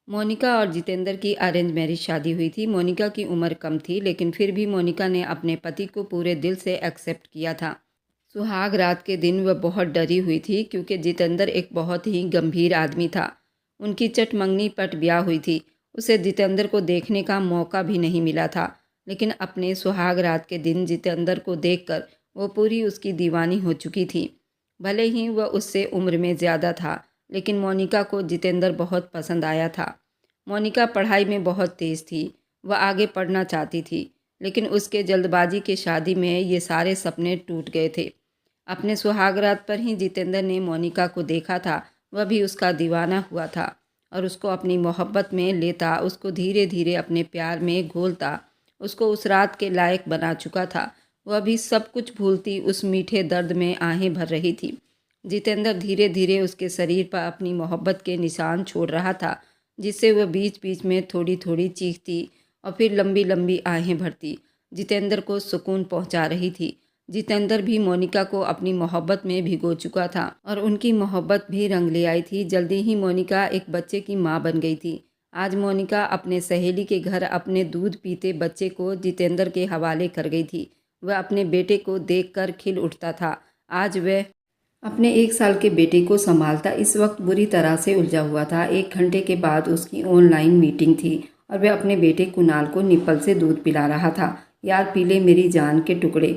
मोनिका और जितेंद्र की arrange marriage शादी हुई थी। मोनिका की उम्र कम थी, लेकिन फिर भी मोनिका ने अपने पति को पूरे दिल से एक्सेप्ट किया था। सुहाग रात के दिन वह बहुत डरी हुई थी, क्योंकि जितेंद्र एक बहुत ही गंभीर आदमी था। उनकी चटमंगनी पट ब्याह हुई थी। उसे जितेंद्र को देखने का मौका भी नहीं मिला था, लेकिन अपने सुहाग रात के दिन जितेंद्र को देखकर वो पूरी उसकी दीवानी हो चुकी थी। भले ही वह उससे उम्र में ज़्यादा था, लेकिन मोनिका को जितेंद्र बहुत पसंद आया था। मोनिका पढ़ाई में बहुत तेज़ थी। वह आगे पढ़ना चाहती थी, लेकिन उसके जल्दबाजी के शादी में ये सारे सपने टूट गए थे। अपने सुहागरात पर ही जितेंद्र ने मोनिका को देखा था। वह भी उसका दीवाना हुआ था और उसको अपनी मोहब्बत में लेता, उसको धीरे धीरे अपने प्यार में घोलता, उसको उस रात के लायक बना चुका था। वह भी सब कुछ भूलती उस मीठे दर्द में आहें भर रही थी। जितेंद्र धीरे धीरे उसके शरीर पर अपनी मोहब्बत के निशान छोड़ रहा था, जिससे वह बीच बीच में थोड़ी थोड़ी चीखती और फिर लंबी लंबी आहें भरती। जितेंद्र को सुकून पहुंचा रही थी। जितेंद्र भी मोनिका को अपनी मोहब्बत में भिगो चुका था और उनकी मोहब्बत भी रंग ले आई थी। जल्दी ही मोनिका एक बच्चे की माँ बन गई थी। आज मोनिका अपने सहेली के घर अपने दूध पीते बच्चे को जितेंद्र के हवाले कर गई थी। वह अपने बेटे को देखकर खिल उठता था। आज वह अपने 1 साल के बेटे को संभालता इस वक्त बुरी तरह से उलझा हुआ था। 1 घंटे के बाद उसकी ऑनलाइन मीटिंग थी और वह अपने बेटे कुणाल को निप्पल से दूध पिला रहा था। यार पी ले मेरी जान के टुकड़े।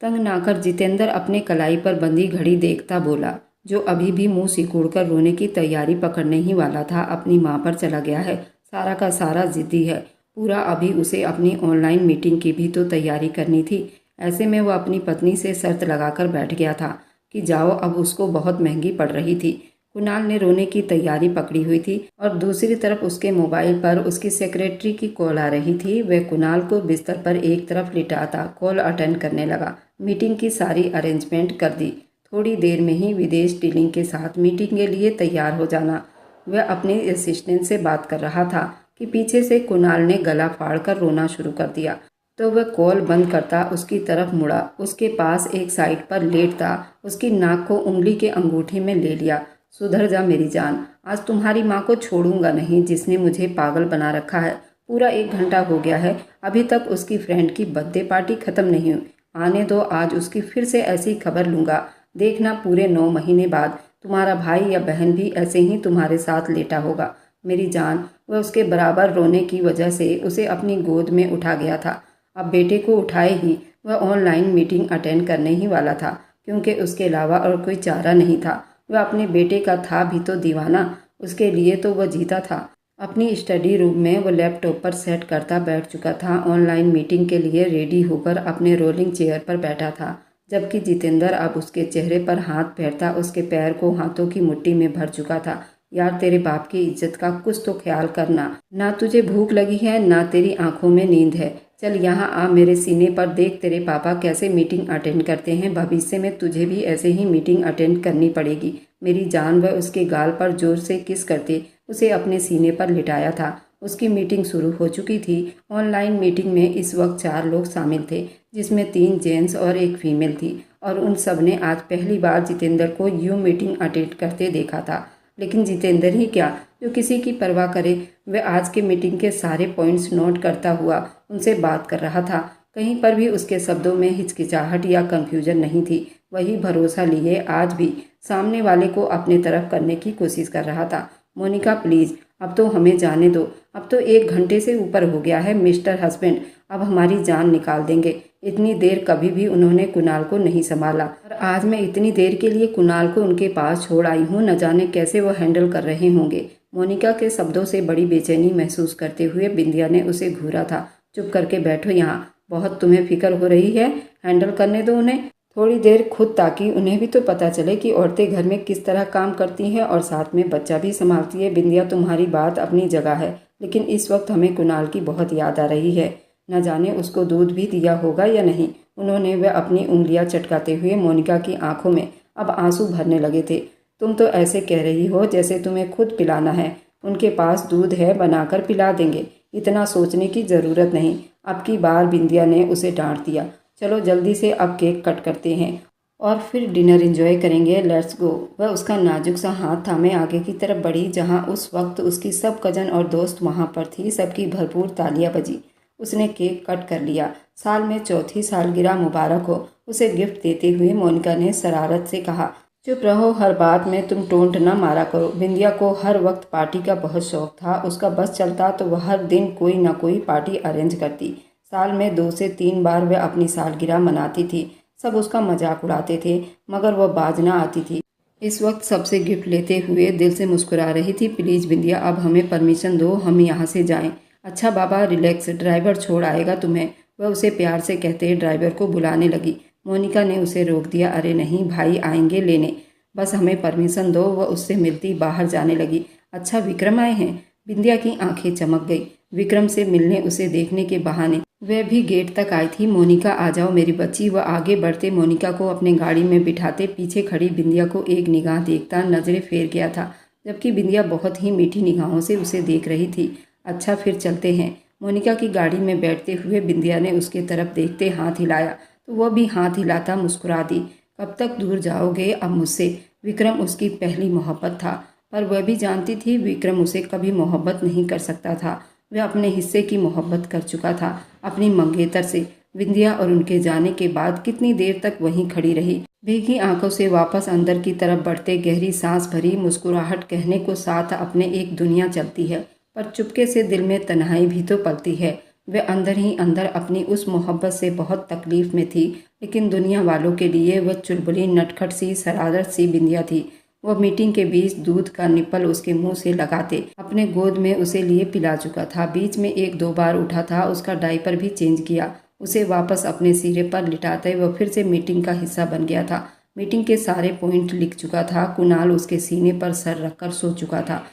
तंग ना कर, जितेंद्र अपने कलाई पर बंधी घड़ी देखता बोला, जो अभी भी मुंह सिकोड़कर रोने की तैयारी पकड़ने ही वाला था। अपनी माँ पर चला गया है। सारा का सारा जिद्दी है पूरा। अभी उसे अपनी ऑनलाइन मीटिंग की भी तो तैयारी करनी थी। ऐसे में वह अपनी पत्नी से शर्त लगाकर बैठ गया था कि जाओ। अब उसको बहुत महंगी पड़ रही थी। कुणाल ने रोने की तैयारी पकड़ी हुई थी और दूसरी तरफ उसके मोबाइल पर उसकी सेक्रेटरी की कॉल आ रही थी। वह कुणाल को बिस्तर पर एक तरफ लिटाता कॉल अटेंड करने लगा। मीटिंग की सारी अरेंजमेंट कर दी। थोड़ी देर में ही विदेश डीलिंग के साथ मीटिंग के लिए तैयार हो जाना। वह अपने असिस्टेंट से बात कर रहा था कि पीछे से कुणाल ने गला फाड़कर रोना शुरू कर दिया। तो वह कॉल बंद करता उसकी तरफ मुड़ा। उसके पास एक साइड पर लेटता, उसकी नाक को उंगली के अंगूठे में ले लिया। सुधर जा मेरी जान, आज तुम्हारी माँ को छोड़ूंगा नहीं, जिसने मुझे पागल बना रखा है। पूरा 1 घंटा हो गया है, अभी तक उसकी फ्रेंड की बर्थडे पार्टी खत्म नहीं हुई। आने दो, आज उसकी फिर से ऐसी खबर लूँगा। देखना पूरे 9 महीने बाद तुम्हारा भाई या बहन भी ऐसे ही तुम्हारे साथ लेटा होगा। मेरी जान। वह उसके बराबर रोने की वजह से उसे अपनी गोद में उठा गया था। अब बेटे को उठाए ही वह ऑनलाइन मीटिंग अटेंड करने ही वाला था, क्योंकि उसके अलावा और कोई चारा नहीं था। वह अपने बेटे का था भी तो दीवाना, उसके लिए तो वह जीता था। अपनी स्टडी रूम में वह लैपटॉप पर सेट करता बैठ चुका था। ऑनलाइन मीटिंग के लिए रेडी होकर अपने रोलिंग चेयर पर बैठा था, जबकि जितेंद्र अब उसके चेहरे पर हाथ फेरता उसके पैर को हाथों की मुट्ठी में भर चुका था। यार तेरे बाप की इज्जत का कुछ तो ख्याल करना। ना तुझे भूख लगी है, ना तेरी आंखों में नींद है। चल यहाँ आ मेरे सीने पर, देख तेरे पापा कैसे मीटिंग अटेंड करते हैं। भविष्य में तुझे भी ऐसे ही मीटिंग अटेंड करनी पड़ेगी मेरी जान। वह उसके गाल पर जोर से किस करते उसे अपने सीने पर लिटाया था। उसकी मीटिंग शुरू हो चुकी थी। ऑनलाइन मीटिंग में इस वक्त 4 लोग शामिल थे, जिसमें 3 जेंट्स और एक फीमेल थी। और उन सब ने आज पहली बार जितेंद्र को यूं मीटिंग अटेंड करते देखा था। लेकिन जितेंद्र ही क्या, जो किसी की परवाह करे। वह आज के मीटिंग के सारे पॉइंट्स नोट करता हुआ उनसे बात कर रहा था। कहीं पर भी उसके शब्दों में हिचकिचाहट या कंफ्यूजन नहीं थी। वही भरोसा लिए आज भी सामने वाले को अपने तरफ करने की कोशिश कर रहा था। मोनिका प्लीज़, अब तो हमें जाने दो। अब तो 1 घंटे से ऊपर हो गया है मिस्टर हस्बैंड, अब हमारी जान निकाल देंगे। इतनी देर कभी भी उन्होंने कुणाल को नहीं संभाला, और आज मैं इतनी देर के लिए कुणाल को उनके पास छोड़ आई हूँ। न जाने कैसे वो हैंडल कर रहे होंगे। मोनिका के शब्दों से बड़ी बेचैनी महसूस करते हुए बिंदिया ने उसे घूरा था। चुप करके बैठो यहाँ, बहुत तुम्हें फिक्र हो रही है। हैंडल करने दो उन्हें थोड़ी देर खुद, ताकि उन्हें भी तो पता चले कि औरतें घर में किस तरह काम करती हैं और साथ में बच्चा भी संभालती है। बिंदिया, तुम्हारी बात अपनी जगह है, लेकिन इस वक्त हमें कुणाल की बहुत याद आ रही है। न जाने उसको दूध भी दिया होगा या नहीं। उन्होंने वह अपनी उंगलियां चटकाते हुए मोनिका की आंखों में अब आंसू भरने लगे थे। तुम तो ऐसे कह रही हो जैसे तुम्हें खुद पिलाना है। उनके पास दूध है, बनाकर पिला देंगे, इतना सोचने की ज़रूरत नहीं। अब की बार बिंदिया ने उसे डांट दिया। चलो जल्दी से अब केक कट करते हैं। और फिर डिनर एंजॉय करेंगे, लेट्स गो। वह उसका नाजुक सा हाथ थामे आगे की तरफ बढ़ी, जहाँ उस वक्त उसकी सब कजन और दोस्त वहाँ पर थी। सबकी भरपूर तालियां बजी। उसने केक कट कर लिया। साल में चौथी सालगिरह मुबारक हो, उसे गिफ्ट देते हुए मोनिका ने शरारत से कहा। चुप रहो, हर बात में तुम टोंट न मारा करो। बिंदिया को हर वक्त पार्टी का बहुत शौक था। उसका बस चलता तो वह हर दिन कोई न कोई पार्टी अरेंज करती। साल में 2 से 3 बार वह अपनी सालगिरह मनाती थी। सब उसका मजाक उड़ाते थे, मगर वह बाज न आती थी। इस वक्त सबसे गिफ्ट लेते हुए दिल से मुस्कुरा रही थी। प्लीज़ बिंदिया, अब हमें परमिशन दो, हम यहाँ से जाएं। अच्छा बाबा, रिलैक्स, ड्राइवर छोड़ आएगा तुम्हें, वह उसे प्यार से कहते ड्राइवर को बुलाने लगी। मोनिका ने उसे रोक दिया। अरे नहीं भाई, आएंगे लेने, बस हमें परमिशन दो। वह उससे मिलती बाहर जाने लगी। अच्छा, विक्रम आए हैं? बिंदिया की आंखें चमक गई। विक्रम से मिलने, उसे देखने के बहाने वह भी गेट तक आई थी। मोनिका, आ जाओ मेरी बच्ची। वह आगे बढ़ते मोनिका को अपने गाड़ी में बिठाते पीछे खड़ी बिंदिया को एक निगाह देखता नजरें फेर गया था, जबकि बिंदिया बहुत ही मीठी निगाहों से उसे देख रही थी। अच्छा, फिर चलते हैं। मोनिका की गाड़ी में बैठते हुए बिंदिया ने उसके तरफ देखते हाथ हिलाया, तो वह भी हाथ हिलाता मुस्कुरा दी। कब तक दूर जाओगे अब मुझसे? विक्रम उसकी पहली मोहब्बत था, पर वह भी जानती थी विक्रम उसे कभी मोहब्बत नहीं कर सकता था। वह अपने हिस्से की मोहब्बत कर चुका था, अपनी मंगेतर से। बिंदिया और उनके जाने के बाद कितनी देर तक वहीं खड़ी रही, भीगी आंखों से वापस अंदर की तरफ बढ़ते गहरी सांस भरी। मुस्कुराहट कहने को साथ अपने एक दुनिया चलती है, पर चुपके से दिल में तन्हाई भी तो पलती है। वह अंदर ही अंदर अपनी उस मोहब्बत से बहुत तकलीफ में थी, लेकिन दुनिया वालों के लिए वह चुलबुली नटखट सी शरारत सी बिंदिया थी। वह मीटिंग के बीच दूध का निप्पल उसके मुंह से लगाते अपने गोद में उसे लिए पिला चुका था। बीच में 1-2 बार उठा था, उसका डायपर भी चेंज किया। उसे वापस अपने सिरे पर लिटाते वह फिर से मीटिंग का हिस्सा बन गया था। मीटिंग के सारे पॉइंट लिख चुका था। कुणाल उसके सीने पर सर रखकर सो चुका था।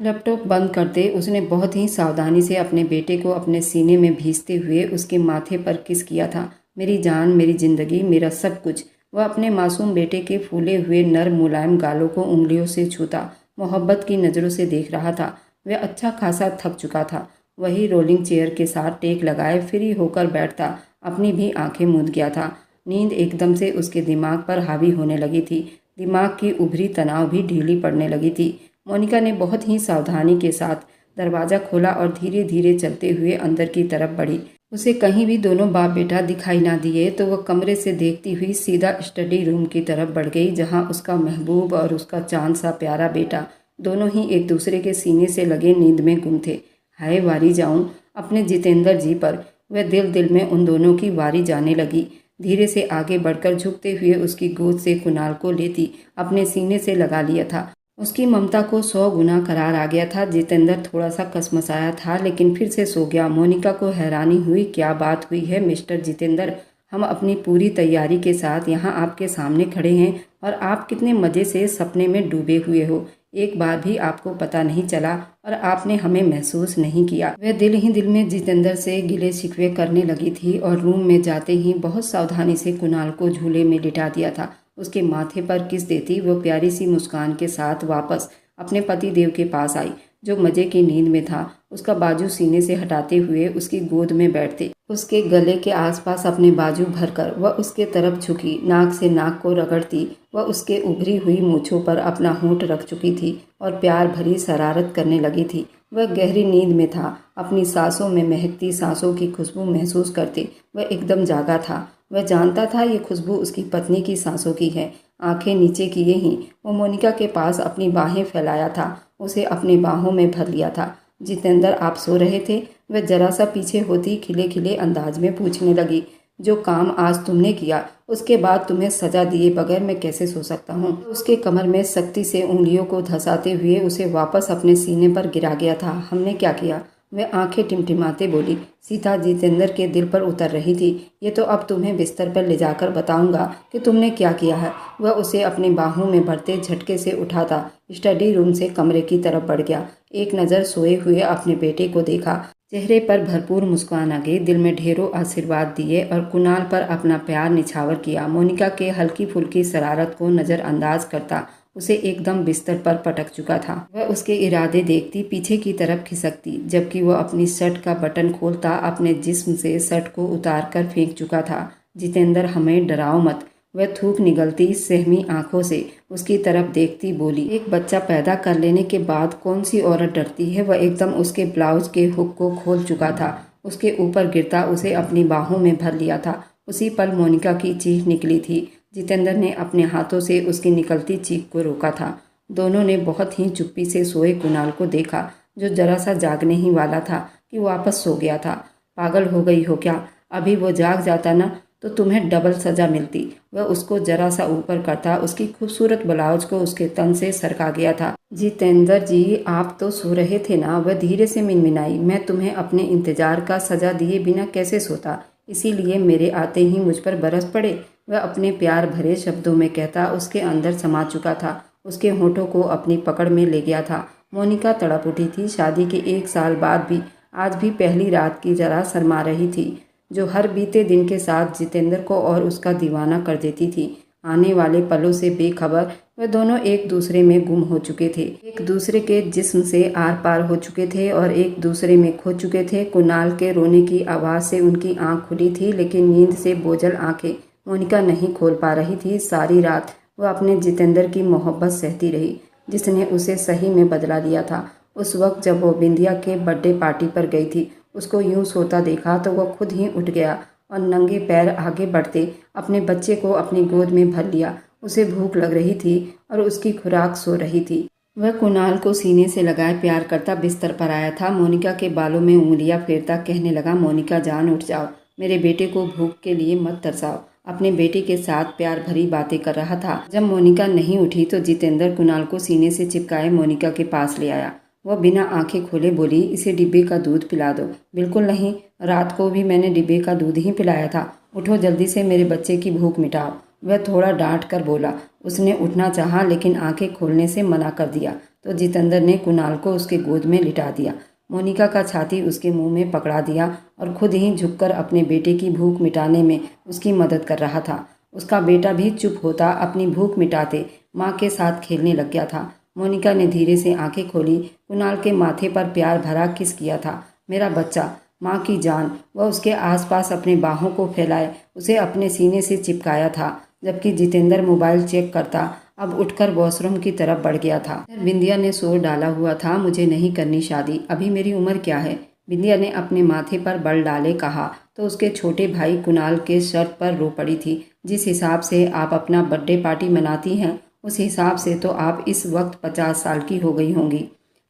लैपटॉप बंद करते उसने बहुत ही सावधानी से अपने बेटे को अपने सीने में भींचते हुए उसके माथे पर किस किया था। मेरी जान, मेरी जिंदगी, मेरा सब कुछ। वह अपने मासूम बेटे के फूले हुए नर्म मुलायम गालों को उंगलियों से छूता मोहब्बत की नज़रों से देख रहा था। वह अच्छा खासा थक चुका था। वही रोलिंग चेयर के साथ टेक लगाए फ्री होकर बैठता अपनी भी आंखें मूंद गया था। नींद एकदम से उसके दिमाग पर हावी होने लगी थी। दिमाग की उभरी तनाव भी ढीली पड़ने लगी थी। मोनिका ने बहुत ही सावधानी के साथ दरवाज़ा खोला और धीरे धीरे चलते हुए अंदर की तरफ बढ़ी। उसे कहीं भी दोनों बाप बेटा दिखाई ना दिए तो वह कमरे से देखती हुई सीधा स्टडी रूम की तरफ बढ़ गई, जहां उसका महबूब और उसका चांद सा प्यारा बेटा दोनों ही एक दूसरे के सीने से लगे नींद में गुम थे। हाय वारी जाऊं अपने जितेंद्र जी पर। वह दिल दिल में उन दोनों की वारी जाने लगी। धीरे से आगे बढ़कर झुकते हुए उसकी गोद से कुणाल को लेती अपने सीने से लगा लिया था। उसकी ममता को 100 गुना करार आ गया था। जितेंद्र थोड़ा सा कसमसाया था, लेकिन फिर से सो गया। मोनिका को हैरानी हुई, क्या बात हुई है मिस्टर जितेंद्र? हम अपनी पूरी तैयारी के साथ यहाँ आपके सामने खड़े हैं और आप कितने मज़े से सपने में डूबे हुए हो। एक बार भी आपको पता नहीं चला और आपने हमें महसूस नहीं किया। वह दिल ही दिल में जितेंद्र से गिले शिकवे करने लगी थी और रूम में जाते ही बहुत सावधानी से कुणाल को झूले में लिटा दिया था। उसके माथे पर किस देती वो प्यारी सी मुस्कान के साथ वापस अपने पति देव के पास आई, जो मजे की नींद में था। उसका बाजू सीने से हटाते हुए उसकी गोद में बैठते उसके गले के आसपास अपने बाजू भरकर वह उसके तरफ झुकी, नाक से नाक को रगड़ती। वह उसके उभरी हुई मूछों पर अपना होंठ रख चुकी थी और प्यार भरी शरारत करने लगी थी। वह गहरी नींद में था। अपनी सांसों में महकती सांसों की खुशबू महसूस करते वह एकदम जागा था। वह जानता था ये खुशबू उसकी पत्नी की सांसों की है। आंखें नीचे किए ही वो मोनिका के पास अपनी बाहें फैलाया था, उसे अपनी बाहों में भर लिया था। जितेंद्र, आप सो रहे थे? वह जरा सा पीछे होती खिले खिले अंदाज में पूछने लगी। जो काम आज तुमने किया उसके बाद तुम्हें सजा दिए बगैर मैं कैसे सो सकता हूँ? उसके कमर में सख्ती से उंगलियों को धंसाते हुए उसे वापस अपने सीने पर गिरा गया था। हमने क्या किया? वह आंखें टिमटिमाते बोली। सीता जितेंद्र के दिल पर उतर रही थी। ये तो अब तुम्हें बिस्तर पर ले जाकर बताऊंगा कि तुमने क्या किया है। वह उसे अपनी बाहों में भरते झटके से उठाता स्टडी रूम से कमरे की तरफ बढ़ गया। एक नज़र सोए हुए अपने बेटे को देखा। चेहरे पर भरपूर मुस्कान आ गई। दिल में ढेरों आशीर्वाद दिए और कुणाल पर अपना प्यार निछावर किया। मोनिका के हल्की फुल्की शरारत को नज़रअंदाज करता उसे एकदम बिस्तर पर पटक चुका था। वह उसके इरादे देखती पीछे की तरफ खिसकती, जबकि वह अपनी शर्ट का बटन खोलता अपने जिस्म से शर्ट को उतार कर फेंक चुका था। जितेंद्र, हमें डराओ मत। वह थूक निगलती सहमी आंखों से उसकी तरफ देखती बोली, एक बच्चा पैदा कर लेने के बाद कौन सी औरत डरती है। वह एकदम उसके ब्लाउज के हुक को खोल चुका था, उसके ऊपर गिरता उसे अपनी बाहों में भर लिया था। उसी पल मोनिका की चीख निकली थी। जितेंद्र ने अपने हाथों से उसकी निकलती चीख को रोका था। दोनों ने बहुत ही चुप्पी से सोए कुणाल को देखा, जो जरा सा जागने ही वाला था कि वापस सो गया था। पागल हो गई हो क्या? अभी वो जाग जाता ना तो तुम्हें डबल सजा मिलती। वह उसको जरा सा ऊपर करता, उसकी खूबसूरत ब्लाउज को उसके तन से सरका गया था। जितेंद्र जी, आप तो सो रहे थे ना? वह धीरे से मिनमिनाई, मैं तुम्हें अपने इंतजार का सजा दिए बिना कैसे सोता, इसीलिए मेरे आते ही मुझ पर बरस पड़े। वह अपने प्यार भरे शब्दों में कहता उसके अंदर समा चुका था, उसके होठों को अपनी पकड़ में ले गया था। मोनिका तड़प उठी थी। शादी के 1 साल बाद भी आज भी पहली रात की जरा शर्मा रही थी, जो हर बीते दिन के साथ जितेंद्र को और उसका दीवाना कर देती थी। आने वाले पलों से बेखबर वे दोनों एक दूसरे में गुम हो चुके थे, एक दूसरे के जिस्म से आर पार हो चुके थे और एक दूसरे में खो चुके थे। कुणाल के रोने की आवाज़ से उनकी आंख खुली थी, लेकिन नींद से बोझल आंखें मोनिका नहीं खोल पा रही थी। सारी रात वह अपने जितेंद्र की मोहब्बत सहती रही, जिसने उसे सही में बदला लिया था। उस वक्त जब वो बिंदिया के बर्थडे पार्टी पर गई थी, उसको यूं सोता देखा तो वह खुद ही उठ गया और नंगे पैर आगे बढ़ते अपने बच्चे को अपनी गोद में भर लिया। उसे भूख लग रही थी और उसकी खुराक सो रही थी। वह कुणाल को सीने से लगाए प्यार करता बिस्तर पर आया था। मोनिका के बालों में उंगलियां फेरता कहने लगा, मोनिका जान उठ जाओ, मेरे बेटे को भूख के लिए मत तरसाओ। अपने बेटे के साथ प्यार भरी बातें कर रहा था। जब मोनिका नहीं उठी तो जितेंद्र कुणाल को सीने से चिपकाए मोनिका के पास ले आया। वह बिना आंखें खोले बोली, इसे डिब्बे का दूध पिला दो। बिल्कुल नहीं, रात को भी मैंने डिब्बे का दूध ही पिलाया था। उठो जल्दी से, मेरे बच्चे की भूख मिटाओ। वह थोड़ा डांट कर बोला। उसने उठना चाहा लेकिन आंखें खोलने से मना कर दिया तो जितेंद्र ने कुणाल को उसके गोद में लिटा दिया। मोनिका का छाती उसके मुंह में पकड़ा दिया और खुद ही झुककर अपने बेटे की भूख मिटाने में उसकी मदद कर रहा था। उसका बेटा भी चुप होता अपनी भूख मिटाते माँ के साथ खेलने लग गया था। मोनिका ने धीरे से आंखें खोली। कुणाल के माथे पर प्यार भरा किस किया था। मेरा बच्चा, माँ की जान। वह उसके आसपास अपने बाहों को फैलाए उसे अपने सीने से चिपकाया था, जबकि जितेंद्र मोबाइल चेक करता अब उठकर वॉशरूम की तरफ बढ़ गया था। बिंदिया ने शोर डाला हुआ था, मुझे नहीं करनी शादी, अभी मेरी उम्र क्या है। बिंदिया ने अपने माथे पर बल डाले कहा तो उसके छोटे भाई कुणाल के शर्ट पर रो पड़ी थी। जिस हिसाब से आप अपना बर्थडे पार्टी मनाती हैं, उस हिसाब से तो आप इस वक्त 50 साल की हो गई होंगी।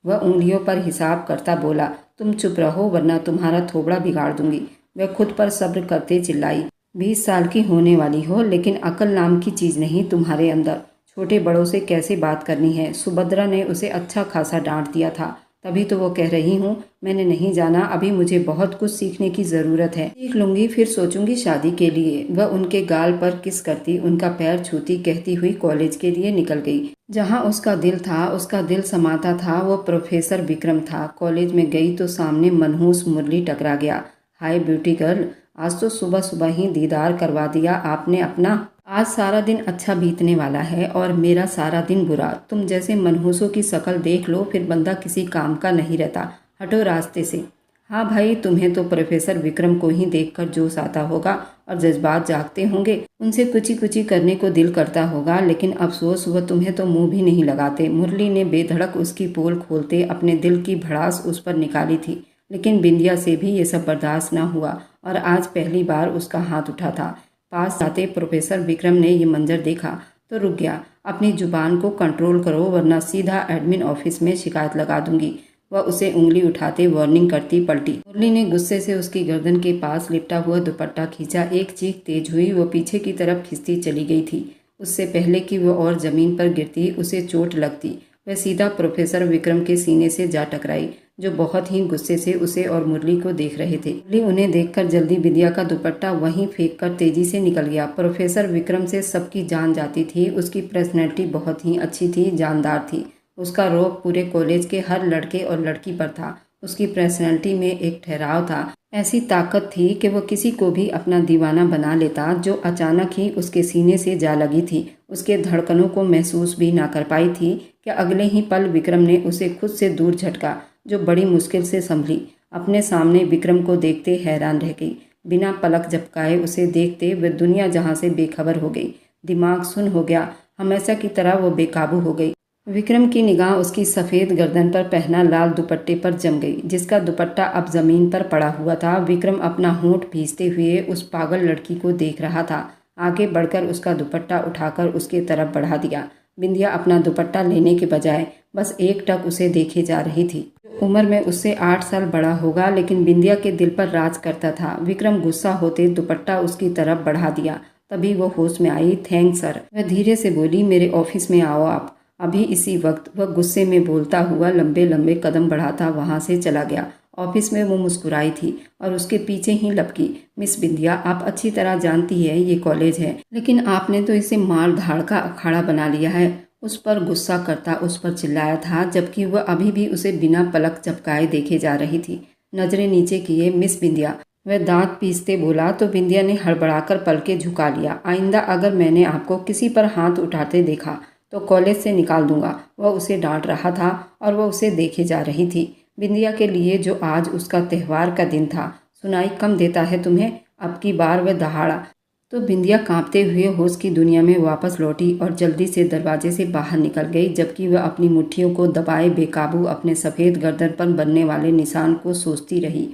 वह उंगलियों पर हिसाब करता बोला, तुम चुप रहो वरना तुम्हारा थोबड़ा बिगाड़ दूंगी। वह खुद पर सब्र करते चिल्लाई, 20 साल की होने वाली हो लेकिन अकल नाम की चीज़ नहीं तुम्हारे अंदर। छोटे बड़ों से कैसे बात करनी है। सुभद्रा ने उसे अच्छा खासा डांट दिया था, तभी तो वो कह रही हूँ मैंने नहीं जाना, अभी मुझे बहुत कुछ सीखने की ज़रूरत है। सीख लूँगी फिर सोचूंगी शादी के लिए। वह उनके गाल पर किस करती, उनका पैर छूती कहती हुई कॉलेज के लिए निकल गई। जहाँ उसका दिल था, उसका दिल समाता था, वो प्रोफेसर विक्रम था। कॉलेज में गई तो सामने मनहूस मुरली टकरा गया। हाय ब्यूटी गर्ल, आज तो सुबह सुबह ही दीदार करवा दिया आपने अपना। आज सारा दिन अच्छा बीतने वाला है और मेरा सारा दिन बुरा। तुम जैसे मनहूसों की शक्ल देख लो फिर बंदा किसी काम का नहीं रहता। हटो रास्ते से। हाँ भाई, तुम्हें तो प्रोफेसर विक्रम को ही देखकर जोश आता होगा और जज्बात जागते होंगे। उनसे कुची कुची करने को दिल करता होगा, लेकिन अफसोस वह तुम्हें तो मुंह भी नहीं लगाते। मुरली ने बेधड़क उसकी पोल खोलते अपने दिल की भड़ास उस पर निकाली थी, लेकिन बिंदिया से भी ये सब बर्दाश्त न हुआ और आज पहली बार उसका हाथ उठा था। पास जाते प्रोफेसर विक्रम ने ये मंजर देखा तो रुक गया। अपनी जुबान को कंट्रोल करो वरना सीधा एडमिन ऑफिस में शिकायत लगा दूंगी। वह उसे उंगली उठाते वार्निंग करती पलटी। मुरली ने गुस्से से उसकी गर्दन के पास लिपटा हुआ दुपट्टा खींचा। एक चीख तेज हुई, वो पीछे की तरफ खिंचती चली गई थी। उससे पहले कि वो और जमीन पर गिरती उसे चोट लगती, वह सीधा प्रोफेसर विक्रम के सीने से जा टकराई, जो बहुत ही गुस्से से उसे और मुरली को देख रहे थे। मुरली उन्हें देखकर जल्दी बिंदिया का दुपट्टा वहीं फेंककर तेजी से निकल गया। प्रोफेसर विक्रम से सबकी जान जाती थी। उसकी पर्सनैलिटी बहुत ही अच्छी थी, जानदार थी। उसका रौब पूरे कॉलेज के हर लड़के और लड़की पर था। उसकी पर्सनैलिटी में एक ठहराव था, ऐसी ताकत थी कि वो किसी को भी अपना दीवाना बना लेता, जो अचानक ही उसके सीने से जा लगी थी। उसके धड़कनों को महसूस भी ना कर पाई थी कि अगले ही पल विक्रम ने उसे खुद से दूर झटका, जो बड़ी मुश्किल से संभली। अपने सामने विक्रम को देखते हैरान रह गई। बिना पलक झपकाए उसे देखते वह दुनिया जहां से बेखबर हो गई। दिमाग सुन्न हो गया। हमेशा की तरह वो बेकाबू हो गई। विक्रम की निगाह उसकी सफ़ेद गर्दन पर पहना लाल दुपट्टे पर जम गई, जिसका दुपट्टा अब जमीन पर पड़ा हुआ था। विक्रम अपना होंठ भींचते हुए उस पागल लड़की को देख रहा था। आगे बढ़कर उसका दुपट्टा उठाकर उसके तरफ बढ़ा दिया। बिंदिया अपना दुपट्टा लेने के बजाय बस एकटक उसे देखे जा रही थी। उम्र में उससे 8 साल बड़ा होगा, लेकिन बिंदिया के दिल पर राज करता था। विक्रम गुस्सा होते दुपट्टा उसकी तरफ बढ़ा दिया। तभी वो होश में आई। थैंक्स सर, वह धीरे से बोली। मेरे ऑफिस में आओ आप। अभी इसी वक्त वह गुस्से में बोलता हुआ लंबे लंबे कदम बढ़ाता वहां से चला गया। ऑफिस में वो मुस्कुराई थी और उसके पीछे ही लपकी। मिस बिंदिया, आप अच्छी तरह जानती है ये कॉलेज है, लेकिन आपने तो इसे मार धाड़ का अखाड़ा बना लिया है। उस पर गुस्सा करता उस पर चिल्लाया था, जबकि वह अभी भी उसे बिना पलक झपकाए देखे जा रही थी। नजरें नीचे किए। मिस बिंदिया, वह दांत पीसते बोला तो बिंदिया ने हड़बड़ाकर पलके झुका लिया। आइंदा अगर मैंने आपको किसी पर हाथ उठाते देखा तो कॉलेज से निकाल दूंगा। वह उसे डांट रहा था और वह उसे देखे जा रही थी। बिंदिया के लिए जो आज उसका त्यौहार का दिन था, सुनाई कम देता है तुम्हें? अब की बार वह दहाड़ा तो बिंदिया कांपते हुए होश की दुनिया में वापस लौटी और जल्दी से दरवाजे से बाहर निकल गई, जबकि वह अपनी मुट्ठियों को दबाए बेकाबू अपने सफ़ेद गर्दन पर बनने वाले निशान को सोचती रही।